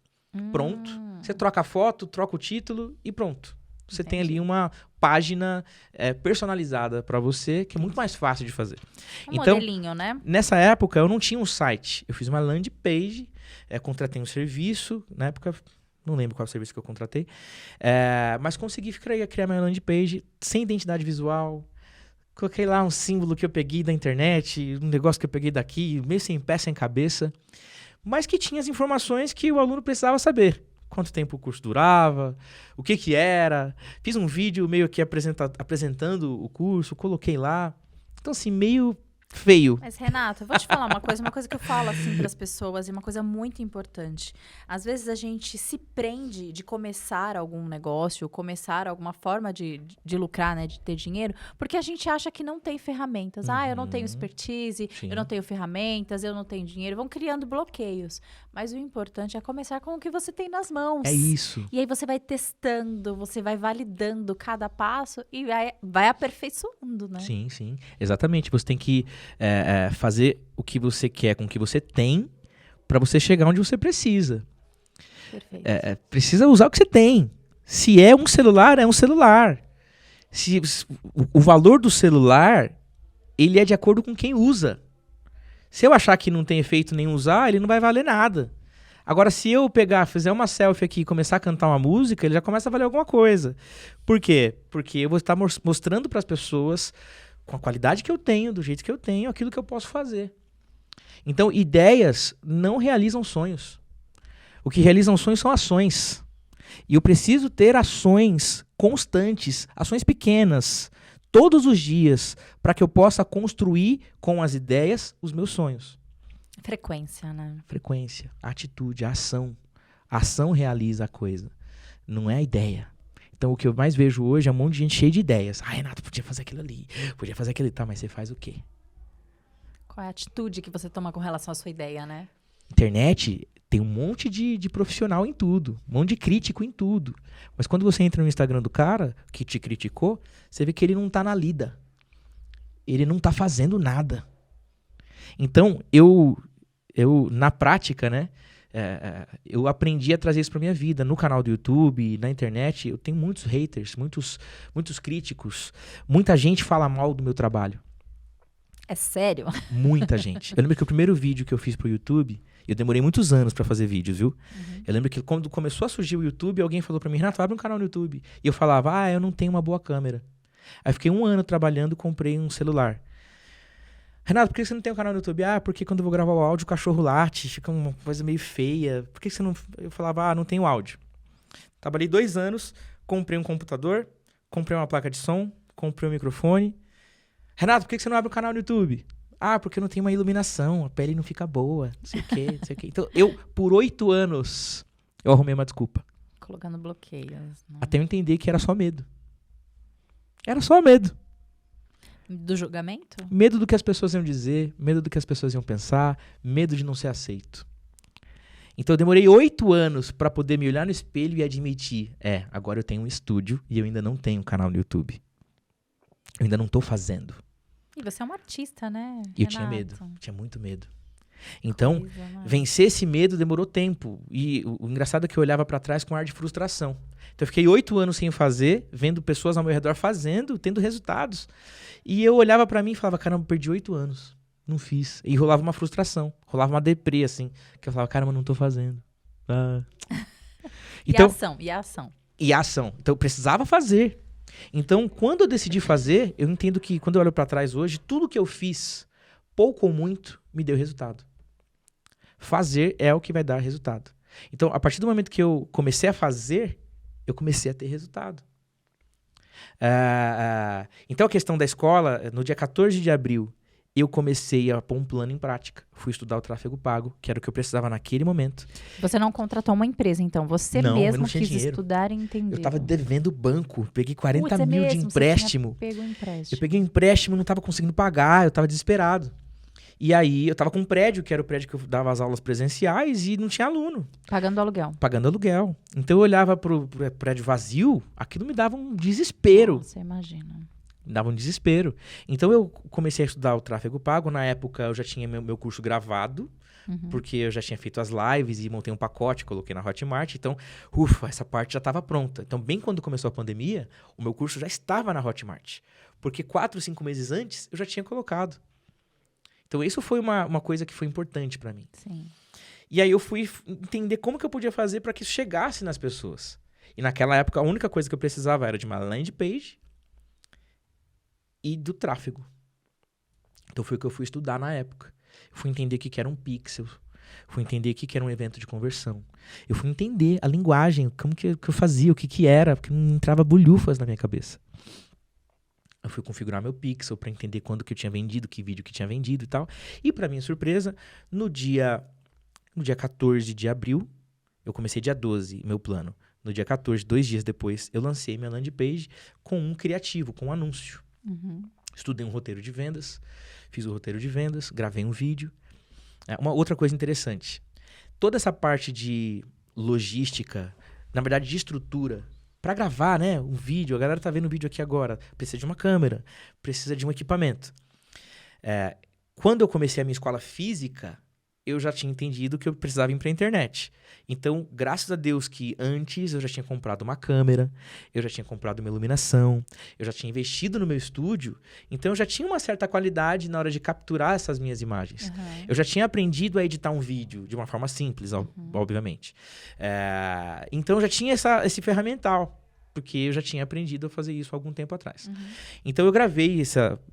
pronto. Você troca a foto, troca o título e pronto. Você tem ali página personalizada para você, que é muito mais fácil de fazer. Então, modelinho, né? Nessa época, eu não tinha um site. Eu fiz uma landing page, contratei um serviço. Na época, não lembro qual serviço que eu contratei. Mas consegui criar minha landing page sem identidade visual. Coloquei lá um símbolo que eu peguei da internet, um negócio que eu peguei daqui, meio sem pé, sem cabeça. Mas que tinha as informações que o aluno precisava saber. Quanto tempo o curso durava, o que era. Fiz um vídeo meio que apresentando o curso, coloquei lá. Então, assim, meio feio. Mas, Renato, eu vou te falar uma coisa que eu falo assim para as pessoas, e uma coisa muito importante. Às vezes a gente se prende de começar algum negócio, começar alguma forma de lucrar, né, de ter dinheiro, porque a gente acha que não tem ferramentas. Eu não tenho expertise, Sim. eu não tenho ferramentas, eu não tenho dinheiro. Vão criando bloqueios. Mas o importante é começar com o que você tem nas mãos. É isso. E aí você vai testando, você vai validando cada passo e vai aperfeiçoando, né? Sim, sim. Exatamente. Você tem que fazer o que você quer com o que você tem para você chegar onde você precisa. Perfeito. Precisa usar o que você tem. Se é um celular, é um celular. O valor do celular, ele é de acordo com quem usa. Se eu achar que não tem efeito nem usar, ele não vai valer nada. Agora, se eu fizer uma selfie aqui e começar a cantar uma música, ele já começa a valer alguma coisa. Por quê? Porque eu vou estar mostrando para as pessoas, com a qualidade que eu tenho, do jeito que eu tenho, aquilo que eu posso fazer. Então, ideias não realizam sonhos. O que realizam sonhos são ações. E eu preciso ter ações constantes, ações pequenas, todos os dias, para que eu possa construir com as ideias os meus sonhos. Frequência, né? Frequência, atitude, ação. A ação realiza a coisa, não é a ideia. Então, o que eu mais vejo hoje é um monte de gente cheia de ideias. Renato, podia fazer aquilo ali, podia fazer aquilo ali. Tá, mas você faz o quê? Qual é a atitude que você toma com relação à sua ideia, né? Internet tem um monte de profissional em tudo, um monte de crítico em tudo. Mas quando você entra no Instagram do cara que te criticou, você vê que ele não tá na lida. Ele não tá fazendo nada. Então, eu na prática, né, eu aprendi a trazer isso pra minha vida. No canal do YouTube, na internet, eu tenho muitos haters, muitos críticos. Muita gente fala mal do meu trabalho. É sério? Muita gente. Eu lembro que o primeiro vídeo que eu fiz pro YouTube, eu demorei muitos anos pra fazer vídeos, viu? Uhum. Eu lembro que quando começou a surgir o YouTube, alguém falou pra mim, Renato, abre um canal no YouTube. E eu falava, eu não tenho uma boa câmera. Aí fiquei 1 ano trabalhando, comprei um celular. Renato, por que você não tem um canal no YouTube? Porque quando eu vou gravar o áudio, o cachorro late, fica uma coisa meio feia. Por que você não... Eu falava, não tenho áudio. Trabalhei 2 anos, comprei um computador, comprei uma placa de som, comprei um microfone. Renato, por que você não abre um canal no YouTube? Porque eu não tenho uma iluminação, a pele não fica boa, não sei o quê, não sei o quê. Então, por 8 anos, eu arrumei uma desculpa. Colocando bloqueios. Né? Até eu entender que era só medo. Era só medo. Do julgamento? Medo do que as pessoas iam dizer, medo do que as pessoas iam pensar, medo de não ser aceito. Então eu demorei 8 anos para poder me olhar no espelho e admitir, agora eu tenho um estúdio e eu ainda não tenho um canal no YouTube. Eu ainda não tô fazendo. E você é um artista, né, E eu tinha medo, tinha muito medo. Então, né? vencer esse medo demorou tempo. E o engraçado é que eu olhava para trás com ar de frustração. Então eu fiquei 8 anos sem fazer, vendo pessoas ao meu redor fazendo, tendo resultados. E eu olhava para mim e falava, caramba, perdi 8 anos. Não fiz. E rolava uma frustração, rolava uma deprê, assim. Que eu falava, caramba, não tô fazendo. Então, e a ação? E a ação. Então eu precisava fazer. Então, quando eu decidi fazer, eu entendo que, quando eu olho para trás hoje, tudo que eu fiz, pouco ou muito, me deu resultado. Fazer é o que vai dar resultado. Então, a partir do momento que eu comecei a fazer, eu comecei a ter resultado. Então, a questão da escola, no dia 14 de abril, eu comecei a pôr um plano em prática. Fui estudar o tráfego pago, que era o que eu precisava naquele momento. Você não contratou uma empresa, então? Você mesmo quis estudar e entender. Eu estava devendo banco. Peguei 40 mil de empréstimo. Eu peguei um empréstimo, não estava conseguindo pagar, eu estava desesperado. E aí, eu estava com um prédio, que era o prédio que eu dava as aulas presenciais, e não tinha aluno. Pagando aluguel. Pagando aluguel. Então, eu olhava pro prédio vazio, aquilo me dava um desespero. Você imagina. Me dava um desespero. Então eu comecei a estudar o tráfego pago. Na época eu já tinha meu curso gravado, porque eu já tinha feito as lives e montei um pacote, coloquei na Hotmart. Então, essa parte já estava pronta. Então, bem quando começou a pandemia, o meu curso já estava na Hotmart. Porque 4, 5 meses antes, eu já tinha colocado. Então, isso foi uma coisa que foi importante para mim. Sim. E aí eu fui entender como que eu podia fazer para que isso chegasse nas pessoas. E naquela época, a única coisa que eu precisava era de uma landing page e do tráfego. Então, foi o que eu fui estudar na época. Fui entender o que era um pixel. Fui entender o que era um evento de conversão. Eu fui entender a linguagem, como que eu fazia, o que era, porque não entrava bolhufas na minha cabeça. Eu fui configurar meu pixel para entender quando que eu tinha vendido, que vídeo que tinha vendido e tal. E para minha surpresa, no dia 14 de abril, eu comecei dia 12, meu plano. No dia 14, 2 dias depois, eu lancei minha landing page com um criativo, com um anúncio. Estudei um roteiro de vendas, fiz o roteiro de vendas, gravei um vídeo. Uma outra coisa interessante, toda essa parte de logística, na verdade de estrutura, para gravar, né, um vídeo, a galera tá vendo o vídeo aqui agora, precisa de uma câmera, precisa de um equipamento. Quando eu comecei a minha escola física, eu já tinha entendido que eu precisava ir para a internet. Então, graças a Deus que antes eu já tinha comprado uma câmera, eu já tinha comprado uma iluminação, eu já tinha investido no meu estúdio, então eu já tinha uma certa qualidade na hora de capturar essas minhas imagens. Eu já tinha aprendido a editar um vídeo de uma forma simples, obviamente. Então, eu já tinha esse ferramental, porque eu já tinha aprendido a fazer isso há algum tempo atrás. Então, eu gravei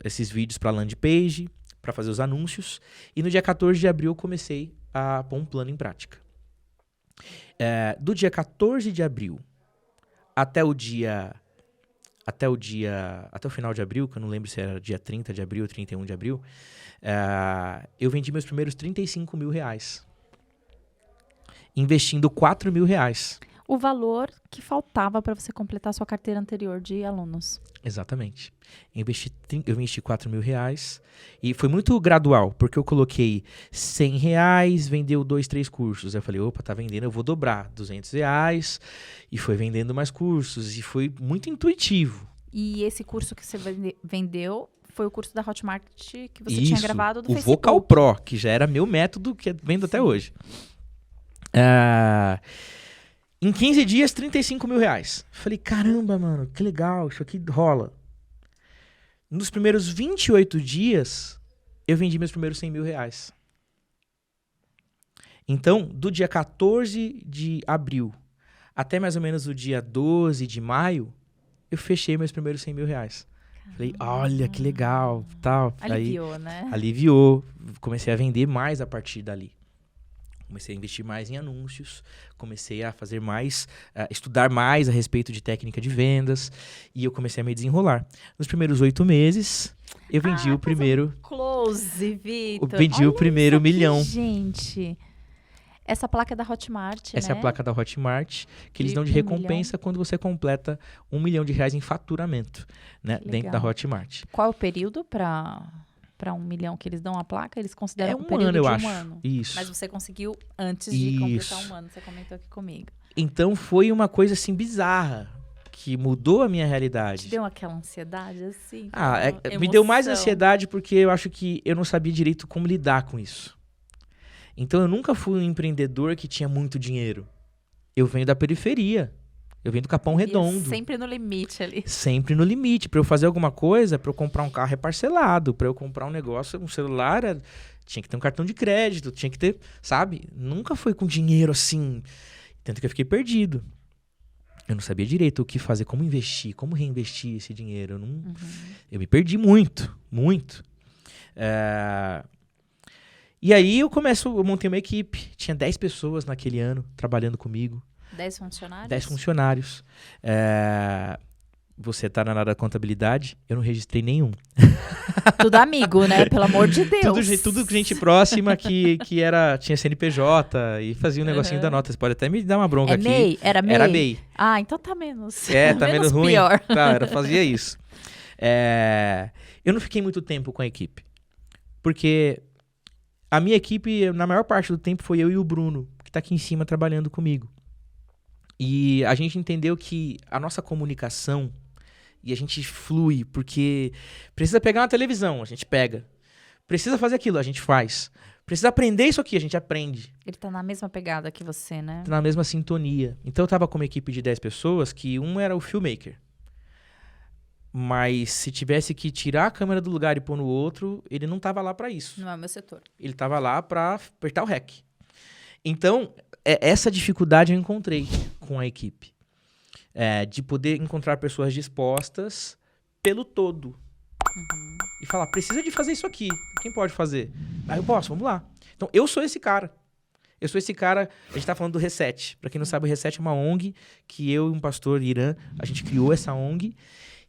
esses vídeos para a landing page, para fazer os anúncios, e no dia 14 de abril eu comecei a pôr um plano em prática. Do dia 14 de abril até o final de abril, que eu não lembro se era dia 30 de abril ou 31 de abril, eu vendi meus primeiros 35 mil reais, investindo 4 mil reais. O valor que faltava para você completar a sua carteira anterior de alunos. Exatamente. Eu investi 4 mil reais e foi muito gradual, porque eu coloquei 100 reais, vendeu 2, 3 cursos. Aí eu falei, opa, tá vendendo, eu vou dobrar 200 reais e foi vendendo mais cursos e foi muito intuitivo. E esse curso que você vendeu foi o curso da Hotmart que você Isso, tinha gravado do o Facebook. Vocal Pro, que já era meu método, que vendo até hoje. Em 15 dias, 35 mil reais. Falei, caramba, mano, que legal, isso aqui rola. Nos primeiros 28 dias, eu vendi meus primeiros 100 mil reais. Então, do dia 14 de abril até mais ou menos o dia 12 de maio, eu fechei meus primeiros 100 mil reais. Falei, olha, que legal, tal. Aliviou, né? Aliviou. Comecei a vender mais a partir dali. Comecei a investir mais em anúncios, comecei a fazer mais, estudar mais a respeito de técnica de vendas e eu comecei a me desenrolar. Nos primeiros 8 meses, eu vendi o primeiro... Close, Vitor. Vendi o primeiro milhão. Gente, essa placa é da Hotmart, Essa é a placa da Hotmart, que eles dão de recompensa quando você completa R$1 milhão em faturamento, né, dentro da Hotmart. Qual é o período para 1 milhão que eles dão a placa? Eles consideram um período ano, eu de acho. um ano. Isso. Mas você conseguiu antes de completar um ano, você comentou aqui comigo. Então foi uma coisa assim bizarra, que mudou a minha realidade. Te deu aquela ansiedade assim? Me deu mais ansiedade porque eu acho que eu não sabia direito como lidar com isso. Então eu nunca fui um empreendedor que tinha muito dinheiro. Eu venho da periferia. Eu venho do Capão Redondo. Sempre no limite ali. Sempre no limite. Para eu fazer alguma coisa, para eu comprar um carro é parcelado. Para eu comprar um negócio, um celular, tinha que ter um cartão de crédito. Tinha que ter, sabe? Nunca foi com dinheiro assim. Tanto que eu fiquei perdido. Eu não sabia direito o que fazer, como investir, como reinvestir esse dinheiro. Eu me perdi muito, muito. E aí eu montei uma equipe. Tinha 10 pessoas naquele ano trabalhando comigo. 10 funcionários? 10 funcionários. Você tá na área da contabilidade, eu não registrei nenhum. Tudo amigo, né? Pelo amor de Deus. Tudo gente próxima que tinha CNPJ e fazia um negocinho da nota. Você pode até me dar uma bronca aqui. MEI? Era MEI? Era MEI. Ah, então tá menos. Tá menos ruim. Pior. Tá, eu fazia isso. Eu não fiquei muito tempo com a equipe. Porque a minha equipe, na maior parte do tempo, foi eu e o Bruno, que tá aqui em cima trabalhando comigo. E a gente entendeu que a nossa comunicação E a gente flui, porque precisa pegar uma televisão, a gente pega. Precisa fazer aquilo, a gente faz. Precisa aprender isso aqui, a gente aprende. Ele tá na mesma pegada que você, né? Tá na mesma sintonia. Então eu tava com uma equipe de 10 pessoas, que um era o filmmaker. Mas se tivesse que tirar a câmera do lugar e pôr no outro, ele não tava lá pra isso. Não é o meu setor. Ele tava lá pra apertar o REC. Então, essa dificuldade eu encontrei com a equipe. De poder encontrar pessoas dispostas pelo todo. E falar, precisa de fazer isso aqui. Quem pode fazer? Aí eu posso, vamos lá. Então, eu sou esse cara. A gente tá falando do Reset. Pra quem não sabe, o Reset é uma ONG que eu e um pastor Irã, a gente criou essa ONG.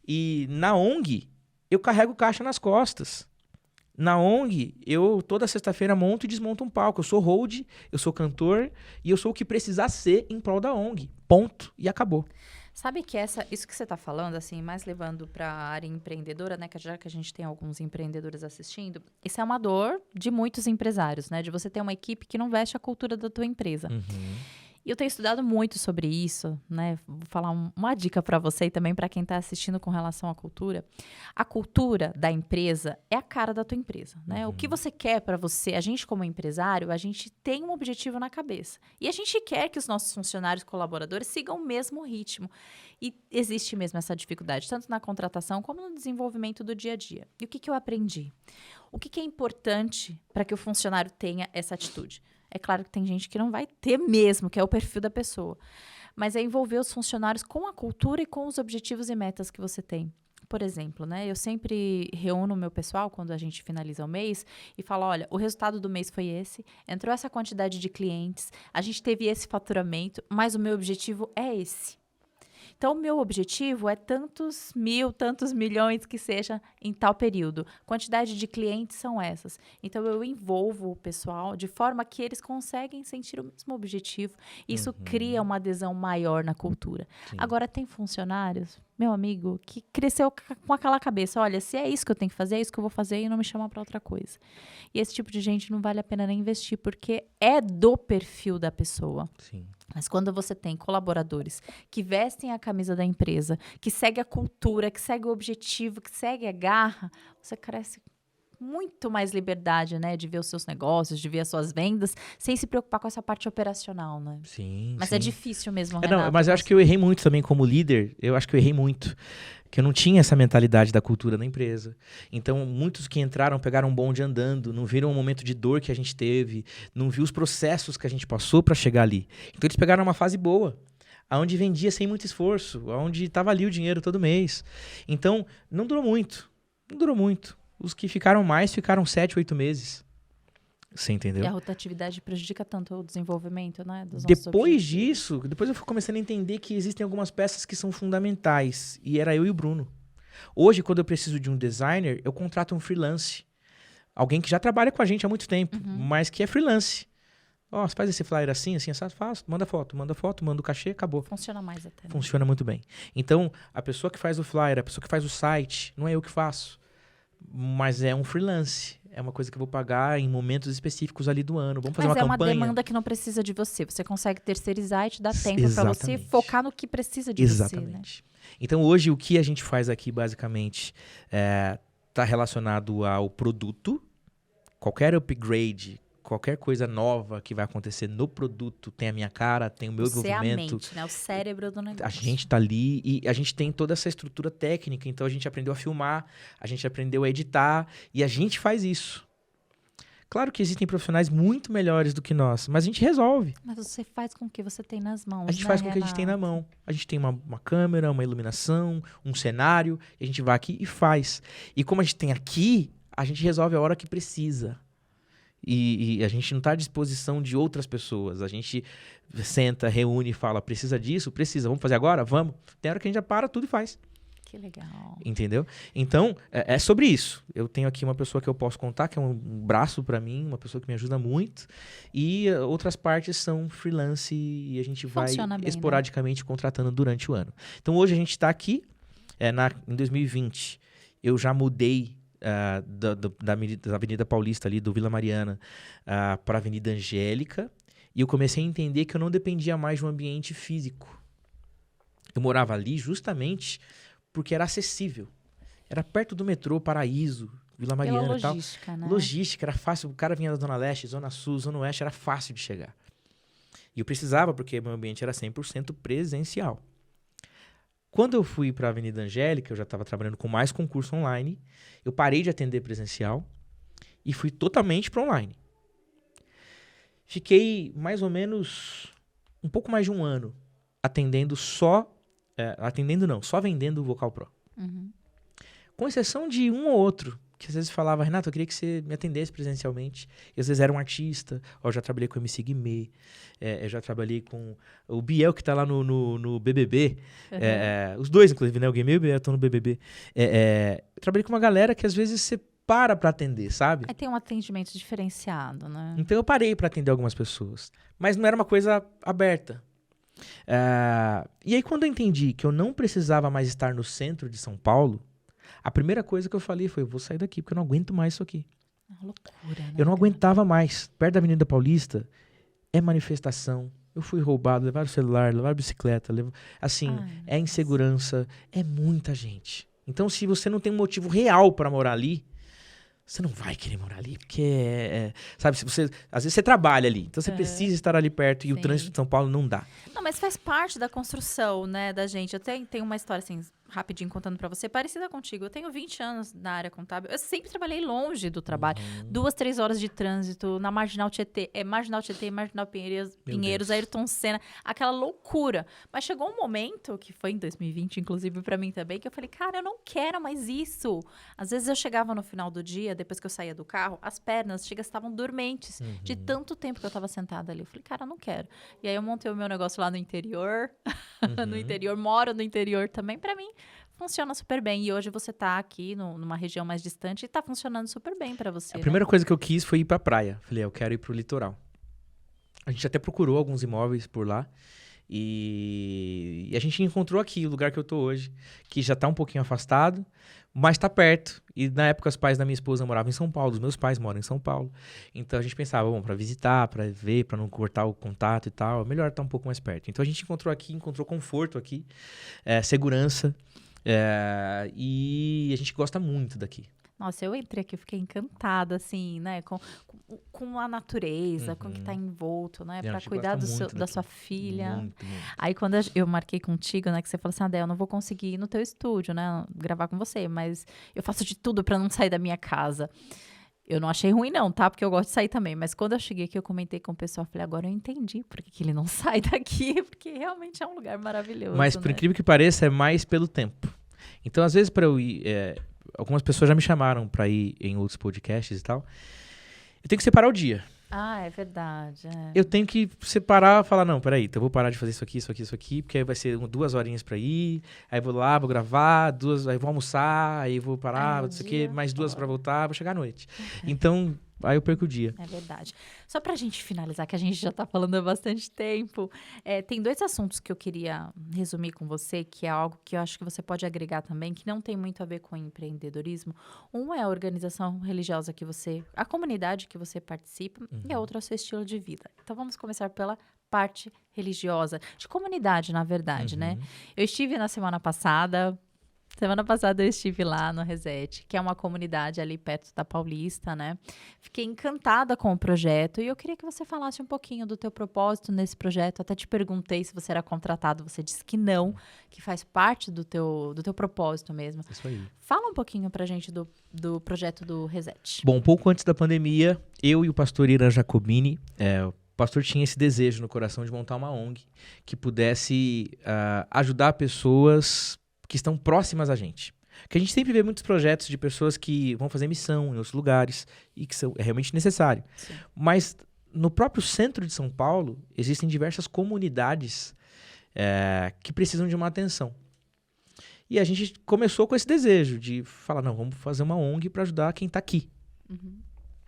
E na ONG, eu carrego caixa nas costas. Na ONG, eu toda sexta-feira monto e desmonto um palco. Eu sou hold, eu sou cantor e eu sou o que precisar ser em prol da ONG. Ponto. E acabou. Sabe que isso que você está falando, assim, mais levando para a área empreendedora, né? Que já que a gente tem alguns empreendedores assistindo, isso é uma dor de muitos empresários, né? De você ter uma equipe que não veste a cultura da tua empresa. E eu tenho estudado muito sobre isso, né? Vou falar uma dica para você e também para quem está assistindo com relação à cultura. A cultura da empresa é a cara da tua empresa, né? O que você quer para você, a gente como empresário, a gente tem um objetivo na cabeça. E a gente quer que os nossos funcionários, colaboradores, sigam o mesmo ritmo. E existe mesmo essa dificuldade, tanto na contratação como no desenvolvimento do dia a dia. E o que eu aprendi? O que é importante para que o funcionário tenha essa atitude? É claro que tem gente que não vai ter mesmo, que é o perfil da pessoa. Mas é envolver os funcionários com a cultura e com os objetivos e metas que você tem. Por exemplo, né? Eu sempre reúno o meu pessoal quando a gente finaliza o mês e falo, olha, o resultado do mês foi esse, entrou essa quantidade de clientes, a gente teve esse faturamento, mas o meu objetivo é esse. Então, o meu objetivo é tantos mil, tantos milhões que seja em tal período. Quantidade de clientes são essas. Então, eu envolvo o pessoal de forma que eles conseguem sentir o mesmo objetivo. Isso cria uma adesão maior na cultura. Sim. Agora, tem funcionários, meu amigo, que cresceu com aquela cabeça. Olha, se é isso que eu tenho que fazer, é isso que eu vou fazer e não me chama para outra coisa. E esse tipo de gente não vale a pena nem investir, porque é do perfil da pessoa. Sim. Mas quando você tem colaboradores que vestem a camisa da empresa, que segue a cultura, que segue o objetivo, que segue a garra, você cresce muito mais liberdade, né? De ver os seus negócios, de ver as suas vendas, sem se preocupar com essa parte operacional, né? Sim, Mas sim. é difícil mesmo, Renato. Não, mas eu acho que eu errei muito também como líder. Eu acho que eu errei muito. Que eu não tinha essa mentalidade da cultura na empresa. Então, muitos que entraram pegaram um bonde andando, não viram o momento de dor que a gente teve, não viu os processos que a gente passou para chegar ali. Então, eles pegaram uma fase boa, onde vendia sem muito esforço, onde estava ali o dinheiro todo mês. Então, não durou muito. Não durou muito. Os que ficaram mais, ficaram 7, 8 meses. Você entendeu? E a rotatividade prejudica tanto o desenvolvimento, né? Dos nossos Depois objetivos. disso, depois eu fui começando a entender que existem algumas peças que são fundamentais. E era eu e o Bruno. Hoje, quando eu preciso de um designer, eu contrato um freelance. Alguém que já trabalha com a gente há muito tempo, mas que é freelance. Ó, você faz esse flyer assim, assado, faço. Manda foto, manda o cachê, acabou. Funciona mais até. Né? Funciona muito bem. Então, a pessoa que faz o flyer, a pessoa que faz o site, não é eu que faço. Mas é um freelance. É uma coisa que eu vou pagar em momentos específicos ali do ano. Vamos fazer uma campanha. Mas é uma demanda que não precisa de você. Você consegue tercerizar e te dar tempo para você focar no que precisa de você. Né? Então, hoje, o que a gente faz aqui, basicamente, está relacionado ao produto. Qualquer upgrade, qualquer coisa nova que vai acontecer no produto tem a minha cara, tem o meu desenvolvimento. É a mente, né? O cérebro do negócio. A gente tá ali e a gente tem toda essa estrutura técnica. Então, a gente aprendeu a filmar, a gente aprendeu a editar e a gente faz isso. Claro que existem profissionais muito melhores do que nós, mas a gente resolve. Mas você faz com o que você tem nas mãos, A gente faz com o que a gente tem na mão. A gente tem uma câmera, uma iluminação, um cenário, e a gente vai aqui e faz. E como a gente tem aqui, a gente resolve a hora que precisa. E a gente não está à disposição de outras pessoas. A gente senta, reúne e fala, precisa disso? Precisa. Vamos fazer agora? Vamos. Tem hora que a gente já para tudo e faz. Que legal. Entendeu? Então, é sobre isso. Eu tenho aqui uma pessoa que eu posso contar, que é um braço para mim, uma pessoa que me ajuda muito. E outras partes são freelance e a gente vai esporadicamente contratando durante o ano. Então, hoje a gente está aqui, em 2020, eu já mudei da Avenida Paulista, ali do Vila Mariana, para a Avenida Angélica. E eu comecei a entender que eu não dependia mais de um ambiente físico. Eu morava ali justamente porque era acessível. Era perto do metrô, Paraíso, Vila Mariana e tal. Logística, né? Logística, era fácil. O cara vinha da Zona Leste, Zona Sul, Zona Oeste, era fácil de chegar. E eu precisava, porque meu ambiente era 100% presencial. Quando eu fui para a Avenida Angélica, eu já estava trabalhando com mais concurso online, eu parei de atender presencial e fui totalmente para online. Fiquei mais ou menos um pouco mais de um ano só vendendo o Vocal Pro. Uhum. Com exceção de um ou outro, que às vezes falava, Renato, eu queria que você me atendesse presencialmente. E às vezes era um artista, eu já trabalhei com o MC Guimê, eu já trabalhei com o Biel, que tá lá no BBB. Uhum. Os dois, inclusive, né? O Guimê e o Biel estão no BBB. Eu trabalhei com uma galera que às vezes você para pra atender, sabe? Aí tem um atendimento diferenciado, né? Então eu parei pra atender algumas pessoas. Mas não era uma coisa aberta. E aí quando eu entendi que eu não precisava mais estar no centro de São Paulo, a primeira coisa que eu falei foi, eu vou sair daqui, porque eu não aguento mais isso aqui. É uma loucura, né? Eu não aguentava mais. Perto da Avenida Paulista, é manifestação. Eu fui roubado, levaram o celular, levaram a bicicleta. É insegurança. É muita gente. Então, se você não tem um motivo real para morar ali, você não vai querer morar ali, porque, sabe, às vezes você trabalha ali, então você precisa estar ali perto e o trânsito de São Paulo não dá. Não, mas faz parte da construção, né, da gente. Eu tenho uma história, assim, rapidinho contando pra você, parecida contigo. Eu tenho 20 anos na área contábil. Eu sempre trabalhei longe do trabalho. 2-3 horas de trânsito na Marginal Tietê, Marginal Pinheiros, Ayrton Senna, aquela loucura. Mas chegou um momento, que foi em 2020, inclusive pra mim também, que eu falei, cara, eu não quero mais isso. Às vezes eu chegava no final do dia, depois que eu saía do carro, as pernas estavam dormentes, de tanto tempo que eu tava sentada ali. Eu falei, cara, eu não quero. E aí eu montei o meu negócio lá no interior, moro no interior também, pra mim funciona super bem. E hoje você tá aqui numa região mais distante e tá funcionando super bem pra você. A primeira coisa que eu quis foi ir pra praia. Falei, eu quero ir pro litoral. A gente até procurou alguns imóveis por lá. E a gente encontrou aqui o lugar que eu tô hoje, que já tá um pouquinho afastado, mas tá perto. E na época os pais da minha esposa moravam em São Paulo, os meus pais moram em São Paulo. Então a gente pensava, bom, pra visitar, pra ver, pra não cortar o contato e tal, é melhor estar um pouco mais perto. Então a gente encontrou aqui, encontrou conforto aqui, segurança, e a gente gosta muito daqui. Nossa, eu entrei aqui, eu fiquei encantada, assim, né, com a natureza, com o que tá envolto, né, pra cuidar da sua filha. Muito, muito. Aí, quando eu marquei contigo, né, que você falou assim, Adel, eu não vou conseguir ir no teu estúdio, né, gravar com você, mas eu faço de tudo pra não sair da minha casa. Eu não achei ruim não, tá, porque eu gosto de sair também, mas quando eu cheguei aqui, eu comentei com o pessoal, falei, agora eu entendi por que ele não sai daqui, porque realmente é um lugar maravilhoso, mas, por né? incrível que pareça, é mais pelo tempo. Então, às vezes, pra eu ir... algumas pessoas já me chamaram pra ir em outros podcasts e tal. Eu tenho que separar o dia. Ah, é verdade. Eu tenho que separar, falar, não, peraí, então eu vou parar de fazer isso aqui, porque aí vai ser 2 horinhas pra ir, aí vou lá, vou gravar, aí vou almoçar, aí vou parar, não sei o quê, mais 2 pra voltar, vou chegar à noite. Então, aí eu perco o dia. É verdade. Só pra gente finalizar, que a gente já tá falando há bastante tempo, tem 2 assuntos que eu queria resumir com você, que é algo que eu acho que você pode agregar também, que não tem muito a ver com empreendedorismo. Um é a organização religiosa a comunidade que você participa, e a outra é o seu estilo de vida. Então, vamos começar pela parte religiosa, de comunidade, na verdade, né? Eu estive na semana passada eu estive lá no Reset, que é uma comunidade ali perto da Paulista, né? Fiquei encantada com o projeto e eu queria que você falasse um pouquinho do teu propósito nesse projeto. Até te perguntei se você era contratado, você disse que não, que faz parte do teu propósito mesmo. Isso aí. Fala um pouquinho pra gente do projeto do Reset. Bom, um pouco antes da pandemia, eu e o pastor Irã Jacobini, o pastor tinha esse desejo no coração de montar uma ONG que pudesse ajudar pessoas que estão próximas a gente. Porque a gente sempre vê muitos projetos de pessoas que vão fazer missão em outros lugares e que é realmente necessário. Sim. Mas no próprio centro de São Paulo, existem diversas comunidades que precisam de uma atenção. E a gente começou com esse desejo de falar, não, vamos fazer uma ONG para ajudar quem está aqui.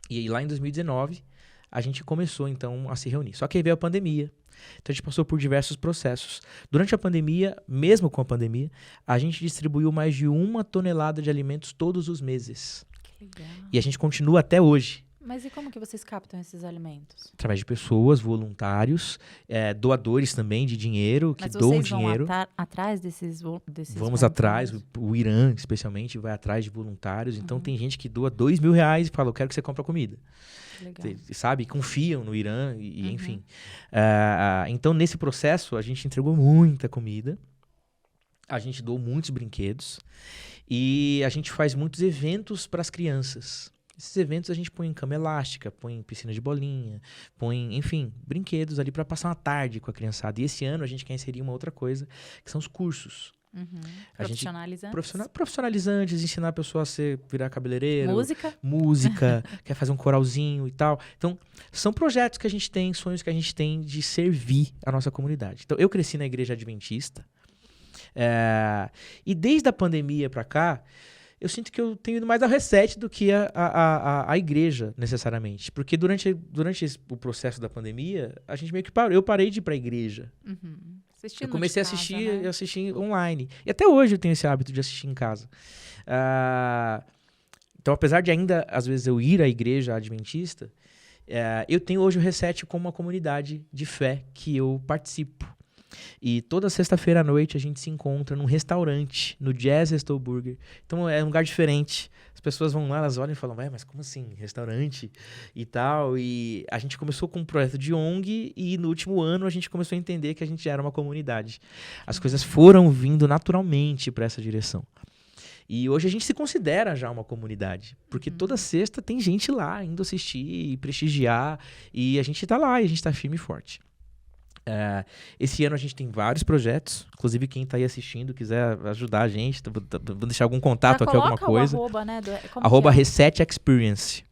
E aí, lá em 2019, a gente começou, então, a se reunir. Só que aí veio a pandemia. Então, a gente passou por diversos processos. Durante a pandemia, mesmo com a pandemia, a gente distribuiu mais de 1 tonelada de alimentos todos os meses. Que legal. E a gente continua até hoje. Mas e como que vocês captam esses alimentos? Através de pessoas, voluntários, doadores também de dinheiro, que Mas doam vocês vão dinheiro. atrás desses Vamos atrás, voluntários? o Irã especialmente vai atrás de voluntários. Então tem gente que doa R$2.000 e fala, eu quero que você compre a comida. Legal. Sabe? Confiam no Irã, enfim. Então nesse processo a gente entregou muita comida, a gente doou muitos brinquedos e a gente faz muitos eventos para as crianças. Esses eventos a gente põe em cama elástica, põe em piscina de bolinha, põe, enfim, brinquedos ali para passar uma tarde com a criançada. E esse ano a gente quer inserir uma outra coisa, que são os cursos. Profissionalizantes, ensinar a pessoa a virar cabeleireiro. Música, quer fazer um coralzinho e tal. Então, são projetos que a gente tem, sonhos que a gente tem de servir a nossa comunidade. Então, eu cresci na igreja adventista. E desde a pandemia para cá, eu sinto que eu tenho ido mais ao reset do que a igreja, necessariamente. Porque durante o processo da pandemia, a gente meio que parou. Eu parei de ir pra igreja. Eu comecei a assistir online. E até hoje eu tenho esse hábito de assistir em casa. Então, apesar de ainda, às vezes, eu ir à igreja adventista, eu tenho hoje o reset como uma comunidade de fé que eu participo. E toda sexta-feira à noite a gente se encontra num restaurante, no Jazz Resto Burger. Então é um lugar diferente. As pessoas vão lá, elas olham e falam, mas como assim? Restaurante e tal. E a gente começou com um projeto de ONG e no último ano a gente começou a entender que a gente era uma comunidade. As coisas foram vindo naturalmente para essa direção. E hoje a gente se considera já uma comunidade, porque toda sexta tem gente lá indo assistir e prestigiar, e a gente tá lá, e a gente tá firme e forte. Esse ano a gente tem vários projetos, inclusive quem tá aí assistindo, quiser ajudar a gente, vou deixar algum contato aqui, alguma coisa. Arroba, né? Reset Experience.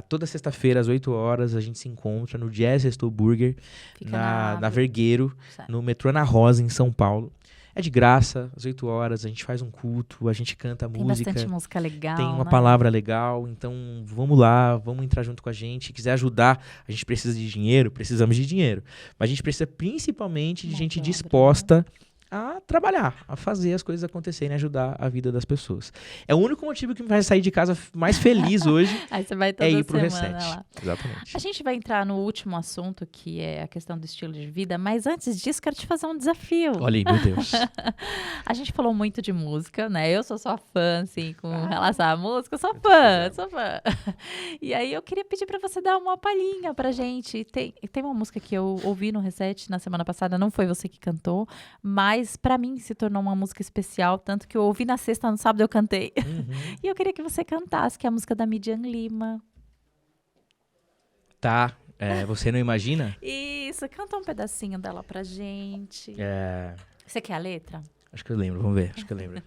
Toda sexta-feira às 8 horas a gente se encontra no Jazz Resto Burger, na Vergueiro, certo. No metrô Ana Rosa, em São Paulo. É de graça, às 8 horas, a gente faz um culto, a gente canta música. Tem bastante música legal, tem uma palavra legal, então vamos lá, vamos entrar junto com a gente. Se quiser ajudar, a gente precisa de dinheiro, precisamos de dinheiro. Mas a gente precisa principalmente de gente disposta a trabalhar, a fazer as coisas acontecerem, ajudar a vida das pessoas. É o único motivo que me faz sair de casa mais feliz hoje. Aí você vai toda ir pro Reset. Lá. Exatamente. A gente vai entrar no último assunto, que é a questão do estilo de vida, mas antes disso, quero te fazer um desafio. Olha aí, meu Deus. A gente falou muito de música, né? Eu sou sua fã, assim, com relação à música, sou fã. E aí eu queria pedir pra você dar uma palhinha pra gente. Tem uma música que eu ouvi no Reset na semana passada, não foi você que cantou, mas pra mim se tornou uma música especial, tanto que eu ouvi na sexta, no sábado eu cantei. E eu queria que você cantasse, que é a música da Midian Lima. Tá, Você Não Imagina? Isso, canta um pedacinho dela pra gente. Você quer a letra? Acho que eu lembro, vamos ver, acho que eu lembro.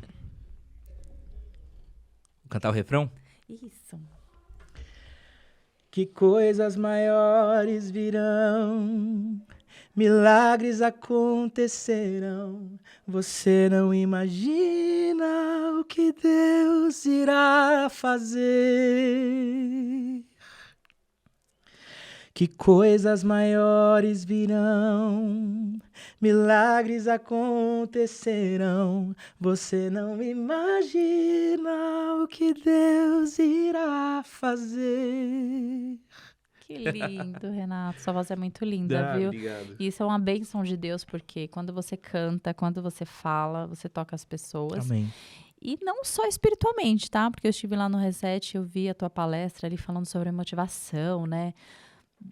Vou cantar o refrão? Isso. Que coisas maiores virão, milagres acontecerão. Você não imagina o que Deus irá fazer. Que coisas maiores virão, milagres acontecerão. Você não imagina o que Deus irá fazer. Que lindo, Renato. Sua voz é muito linda, viu? Obrigado. E isso é uma bênção de Deus, porque quando você canta, quando você fala, você toca as pessoas. Amém. E não só espiritualmente, tá? Porque eu estive lá no Reset, eu vi a tua palestra ali falando sobre motivação, né?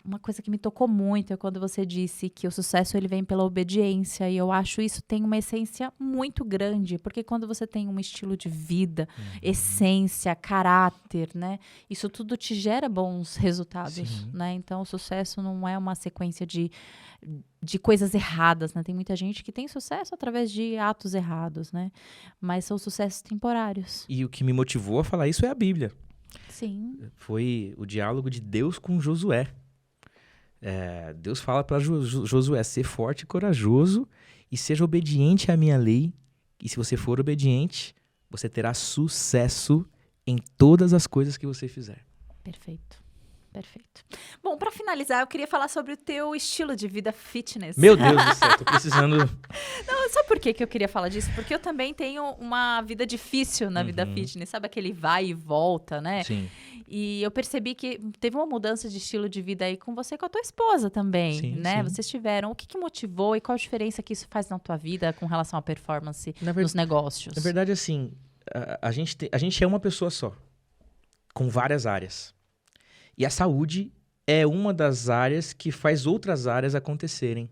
Uma coisa que me tocou muito é quando você disse que o sucesso ele vem pela obediência, e eu acho isso tem uma essência muito grande, porque quando você tem um estilo de vida, essência, caráter, né, isso tudo te gera bons resultados, né? Então o sucesso não é uma sequência de coisas erradas, né? Tem muita gente que tem sucesso através de atos errados, né? Mas são sucessos temporários. E o que me motivou a falar isso é a Bíblia. Sim. Foi o diálogo de Deus com Josué. Deus fala para Josué, ser forte e corajoso e seja obediente à minha lei. E se você for obediente, você terá sucesso em todas as coisas que você fizer. Perfeito. Perfeito. Bom, para finalizar, eu queria falar sobre o teu estilo de vida fitness. Meu Deus do céu, tô precisando... Não, sabe por que eu queria falar disso? Porque eu também tenho uma vida difícil na vida fitness. Sabe aquele vai e volta, né? Sim. E eu percebi que teve uma mudança de estilo de vida aí com você e com a tua esposa também, Sim, né? sim. Vocês tiveram. O que motivou e qual a diferença que isso faz na tua vida com relação à performance Na ver- nos negócios? Na verdade, assim, a gente é uma pessoa só, com várias áreas. E a saúde é uma das áreas que faz outras áreas acontecerem.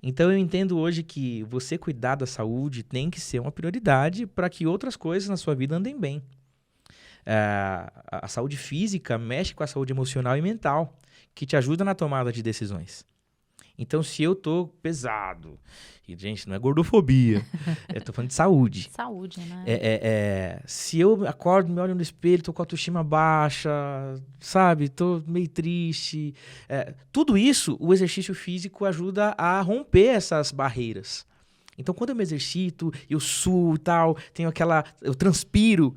Então, eu entendo hoje que você cuidar da saúde tem que ser uma prioridade para que outras coisas na sua vida andem bem. A saúde física mexe com a saúde emocional e mental, que te ajuda na tomada de decisões. Então, se eu tô pesado, e, gente, não é gordofobia, eu tô falando de saúde. Saúde, né? Se eu acordo, me olho no espelho, tô com a autoestima baixa, sabe? Tô meio triste. Tudo isso, o exercício físico ajuda a romper essas barreiras. Então, quando eu me exercito, eu suo e tal, eu transpiro,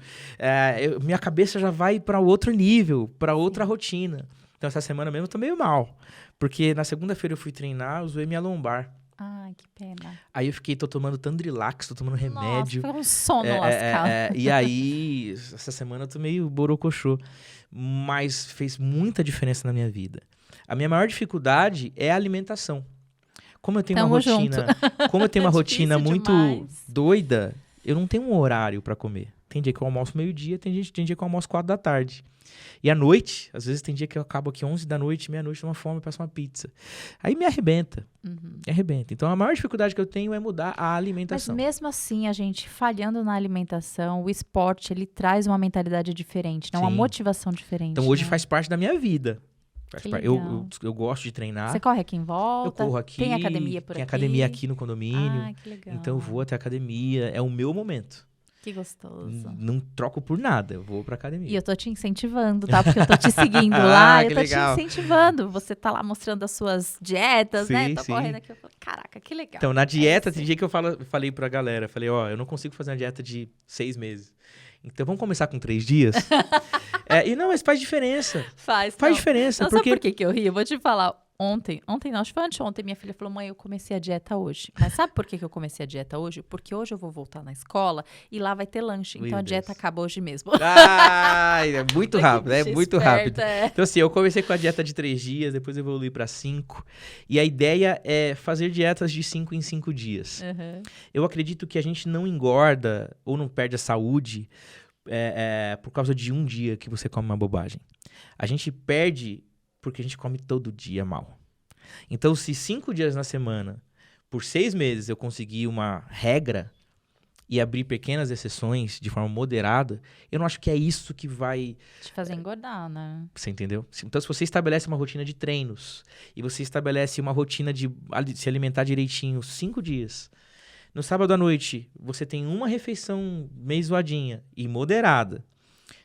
minha cabeça já vai para outro nível, para outra rotina. Então, essa semana mesmo eu tô meio mal, porque na segunda-feira eu fui treinar, eu zoei minha lombar. Ai, que pena. Aí eu tô tomando Tandrilax, tô tomando remédio. Nossa, foi um sono lascado. E aí, essa semana eu tô meio borocochô. Mas fez muita diferença na minha vida. A minha maior dificuldade é a alimentação. Como eu tenho Tamo uma rotina, como eu tenho uma É rotina difícil muito demais. doida, eu não tenho um horário pra comer. Tem dia que eu almoço meio-dia, tem dia que eu almoço 4 da tarde. E à noite, às vezes tem dia que eu acabo aqui 11 da noite, meia-noite, numa fome, eu peço uma pizza. Aí me arrebenta. Me arrebenta. Então a maior dificuldade que eu tenho é mudar a Mas alimentação. mesmo assim, a gente falhando na alimentação, o esporte, ele traz uma mentalidade diferente, né? Uma Sim. motivação diferente. Então hoje né? faz parte da minha vida. Que Eu legal. gosto de treinar. Você corre aqui em Eu volta? corro aqui. Tem academia por tem aqui? academia aqui no condomínio. Ah, que legal. Então eu vou até a academia. É o meu momento. Que gostoso. Não troco por nada. Eu vou pra academia. E eu tô te incentivando, tá? Porque eu tô te seguindo lá, eu que tô legal. te incentivando. Você tá lá mostrando as suas dietas, né? Sim, Tô sim. correndo aqui, eu falo, caraca, que legal. Então, na dieta, isso. tem dia que eu falei pra galera. Falei, ó, eu não consigo fazer uma dieta de 6 meses. Então vamos começar com 3 dias? Mas faz diferença. Faz Faz não. diferença. Não, porque sabe por que eu ri? Eu vou te falar. Ontem não, acho que foi anteontem, minha filha falou, mãe, eu comecei a dieta hoje. Mas sabe por que eu comecei a dieta hoje? Porque hoje eu vou voltar na escola e lá vai ter lanche. Meu Então a dieta Deus. acaba hoje mesmo. Ai, é muito Olha que rápido, é bicha muito esperta, rápido. é. Então, assim, eu comecei com a dieta de 3 dias, depois eu evolui para 5. E a ideia é fazer dietas de 5 em 5 dias. Uhum. Eu acredito que a gente não engorda ou não perde a saúde por causa de um dia que você come uma bobagem. A gente perde porque a gente come todo dia mal. Então, se 5 dias na semana, por 6 meses, eu conseguir uma regra e abrir pequenas exceções de forma moderada, eu não acho que é isso que vai... Te fazer engordar, né? Você entendeu? Então, se você estabelece uma rotina de treinos e você estabelece uma rotina de se alimentar direitinho 5 dias, no sábado à noite você tem uma refeição meio zoadinha e moderada.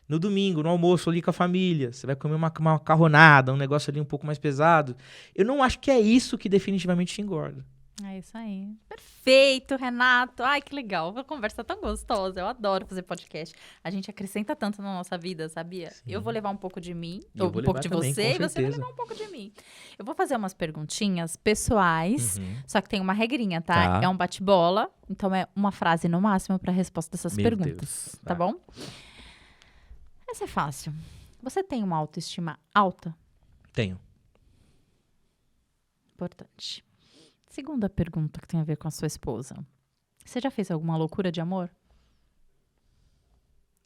No domingo, no almoço ali com a família, você vai comer uma macarronada, um negócio ali um pouco mais pesado. Eu não acho que é isso que definitivamente te engorda. É isso aí. Perfeito, Renato. Ai, que legal. Uma conversa tão gostosa. Eu adoro fazer podcast. A gente acrescenta tanto na nossa vida, sabia? Sim. Eu vou levar um pouco de mim, E eu ou vou um pouco levar de também, você, com e você vai certeza. levar um pouco de mim. Eu vou fazer umas perguntinhas pessoais, só que tem uma regrinha, tá? Tá. É um bate-bola, então é uma frase no máximo para a resposta dessas Meu perguntas. Deus. Tá bom? Essa é fácil. Você tem uma autoestima alta? Tenho. Importante. Segunda pergunta que tem a ver com a sua esposa. Você já fez alguma loucura de amor?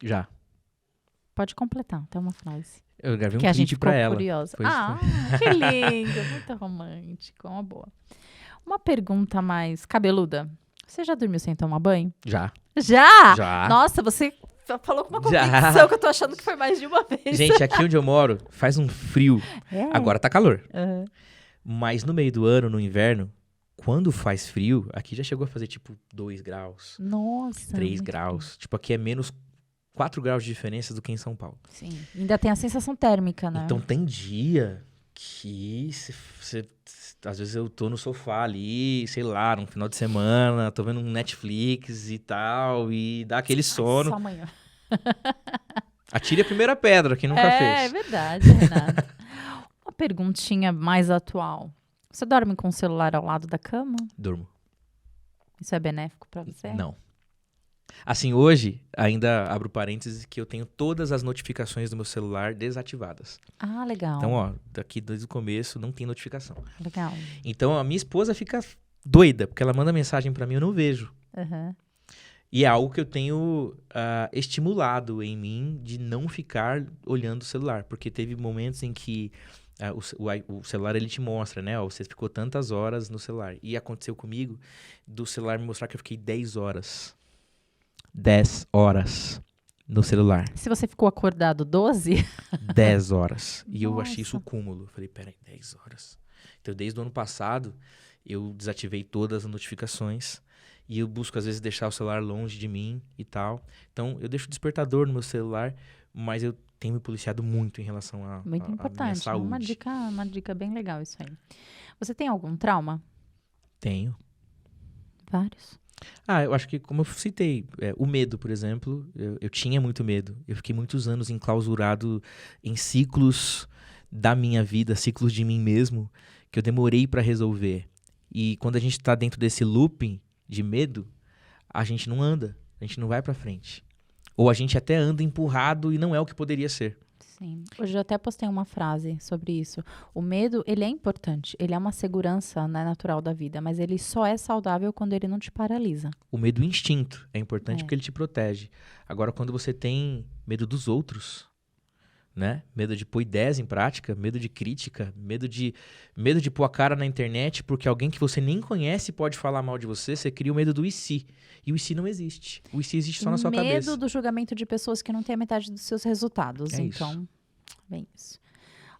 Já. Pode completar, até uma frase. Eu gravei um Que a gente clipe ficou pra ela. curiosa. Foi isso. Que lindo, muito romântico, uma boa. Uma pergunta mais cabeluda. Você já dormiu sem tomar banho? Já. Já? Já. Nossa, você falou com uma Já. convicção que eu tô achando que foi mais de uma vez. Gente, aqui onde eu moro faz um frio. É. Agora tá calor. Aham. Mas no meio do ano, no inverno, quando faz frio, aqui já chegou a fazer tipo 2 graus, Nossa. 3 muito graus. Tipo, aqui é menos 4 graus de diferença do que em São Paulo. Sim. Ainda tem a sensação térmica, né? Então tem dia que às vezes eu tô no sofá ali, sei lá, num final de semana, tô vendo um Netflix e tal, e dá aquele sono. Só amanhã. Atire a primeira pedra, quem nunca É fez. verdade, Renato. Uma perguntinha mais atual. Você dorme com o celular ao lado da cama? Durmo. Isso é benéfico pra você? Não. Assim, hoje, ainda abro parênteses, que eu tenho todas as notificações do meu celular desativadas. Ah, legal. Então, ó, daqui desde o começo não tem notificação. Legal. Então, a minha esposa fica doida, porque ela manda mensagem pra mim e eu não vejo. Aham. E é algo que eu tenho estimulado em mim de não ficar olhando o celular. Porque teve momentos em que o celular ele te mostra, né? Ó, você ficou tantas horas no celular. E aconteceu comigo do celular me mostrar que eu fiquei 10 horas. 10 horas no celular. Se você ficou acordado 12, 10 horas. E eu achei isso Nossa. o cúmulo. Eu falei, peraí, 10 horas. Então, desde o ano passado, eu desativei todas as notificações. E eu busco, às vezes, deixar o celular longe de mim e tal. Então, eu deixo o despertador no meu celular, mas eu tenho me policiado muito em relação à muito minha importante. saúde. Uma dica bem legal isso aí. Você tem algum trauma? Tenho. Vários. Eu acho que, como eu citei, o medo, por exemplo, eu tinha muito medo. Eu fiquei muitos anos enclausurado em ciclos da minha vida, ciclos de mim mesmo, que eu demorei para resolver. E quando a gente tá dentro desse looping de medo, a gente não anda, a gente não vai para frente. Ou a gente até anda empurrado e não é o que poderia ser. Sim. Hoje eu até postei uma frase sobre isso. O medo, ele é importante. Ele é uma segurança, né, natural da vida, mas ele só é saudável quando ele não te paralisa. O medo instinto é importante É. porque ele te protege. Agora, quando você tem medo dos outros, né? Medo de pôr ideias em prática, medo de crítica, medo de pôr a cara na internet porque alguém que você nem conhece pode falar mal de você, você cria o medo do e se. E o e se não existe. O e se existe só na sua cabeça. Medo do julgamento de pessoas que não têm a metade dos seus resultados. É isso. Então, bem isso.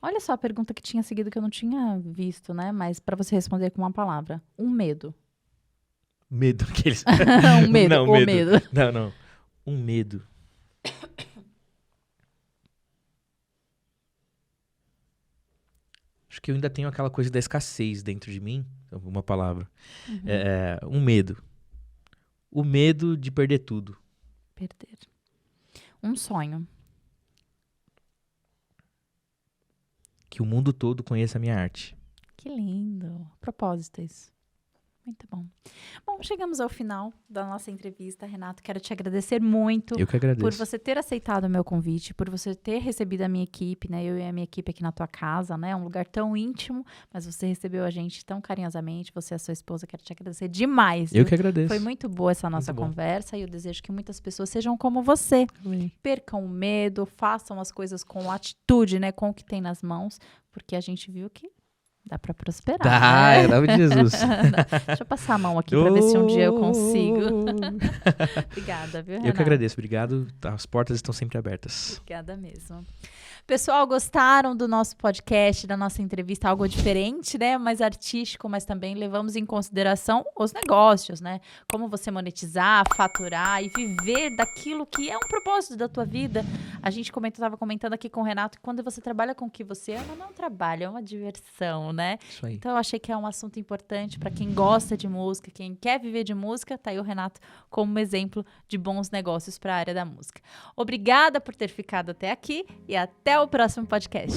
Olha só a pergunta que tinha seguido que eu não tinha visto, né? Mas para você responder com uma palavra. Um medo. Medo. Aqueles... Um medo. Não, O medo. medo. Não. Um medo. Acho que eu ainda tenho aquela coisa da escassez dentro de mim. Uma palavra. Um medo. O medo de perder tudo. Perder. Um sonho. Que o mundo todo conheça a minha arte. Que lindo. Propósito isso. Muito bom. Bom, chegamos ao final da nossa entrevista, Renato. Quero te agradecer muito Eu que agradeço. por você ter aceitado o meu convite, por você ter recebido a minha equipe, né? Eu e a minha equipe aqui na tua casa, né? Um lugar tão íntimo, mas você recebeu a gente tão carinhosamente, você e a sua esposa. Quero te agradecer demais. Eu que agradeço. Foi muito boa essa nossa Muito bom. conversa e eu desejo que muitas pessoas sejam como você. Amém. Percam o medo, façam as coisas com atitude, né? Com o que tem nas mãos, porque a gente viu que dá pra prosperar. Tá, né? em nome de Jesus. Deixa eu passar a mão aqui pra ver se um dia eu consigo. Oh. Obrigada, viu, Eu Renato? que agradeço, obrigado. As portas estão sempre abertas. Obrigada mesmo. Pessoal, gostaram do nosso podcast, da nossa entrevista? Algo diferente, né? Mais artístico, mas também levamos em consideração os negócios, né? Como você monetizar, faturar e viver daquilo que é um propósito da tua vida. A gente estava comentando aqui com o Renato que quando você trabalha com o que você ama, não é um trabalho, é uma diversão, né? Isso aí. Então, eu achei que é um assunto importante para quem gosta de música, quem quer viver de música, tá aí o Renato como exemplo de bons negócios para a área da música. Obrigada por ter ficado até aqui e até o próximo podcast.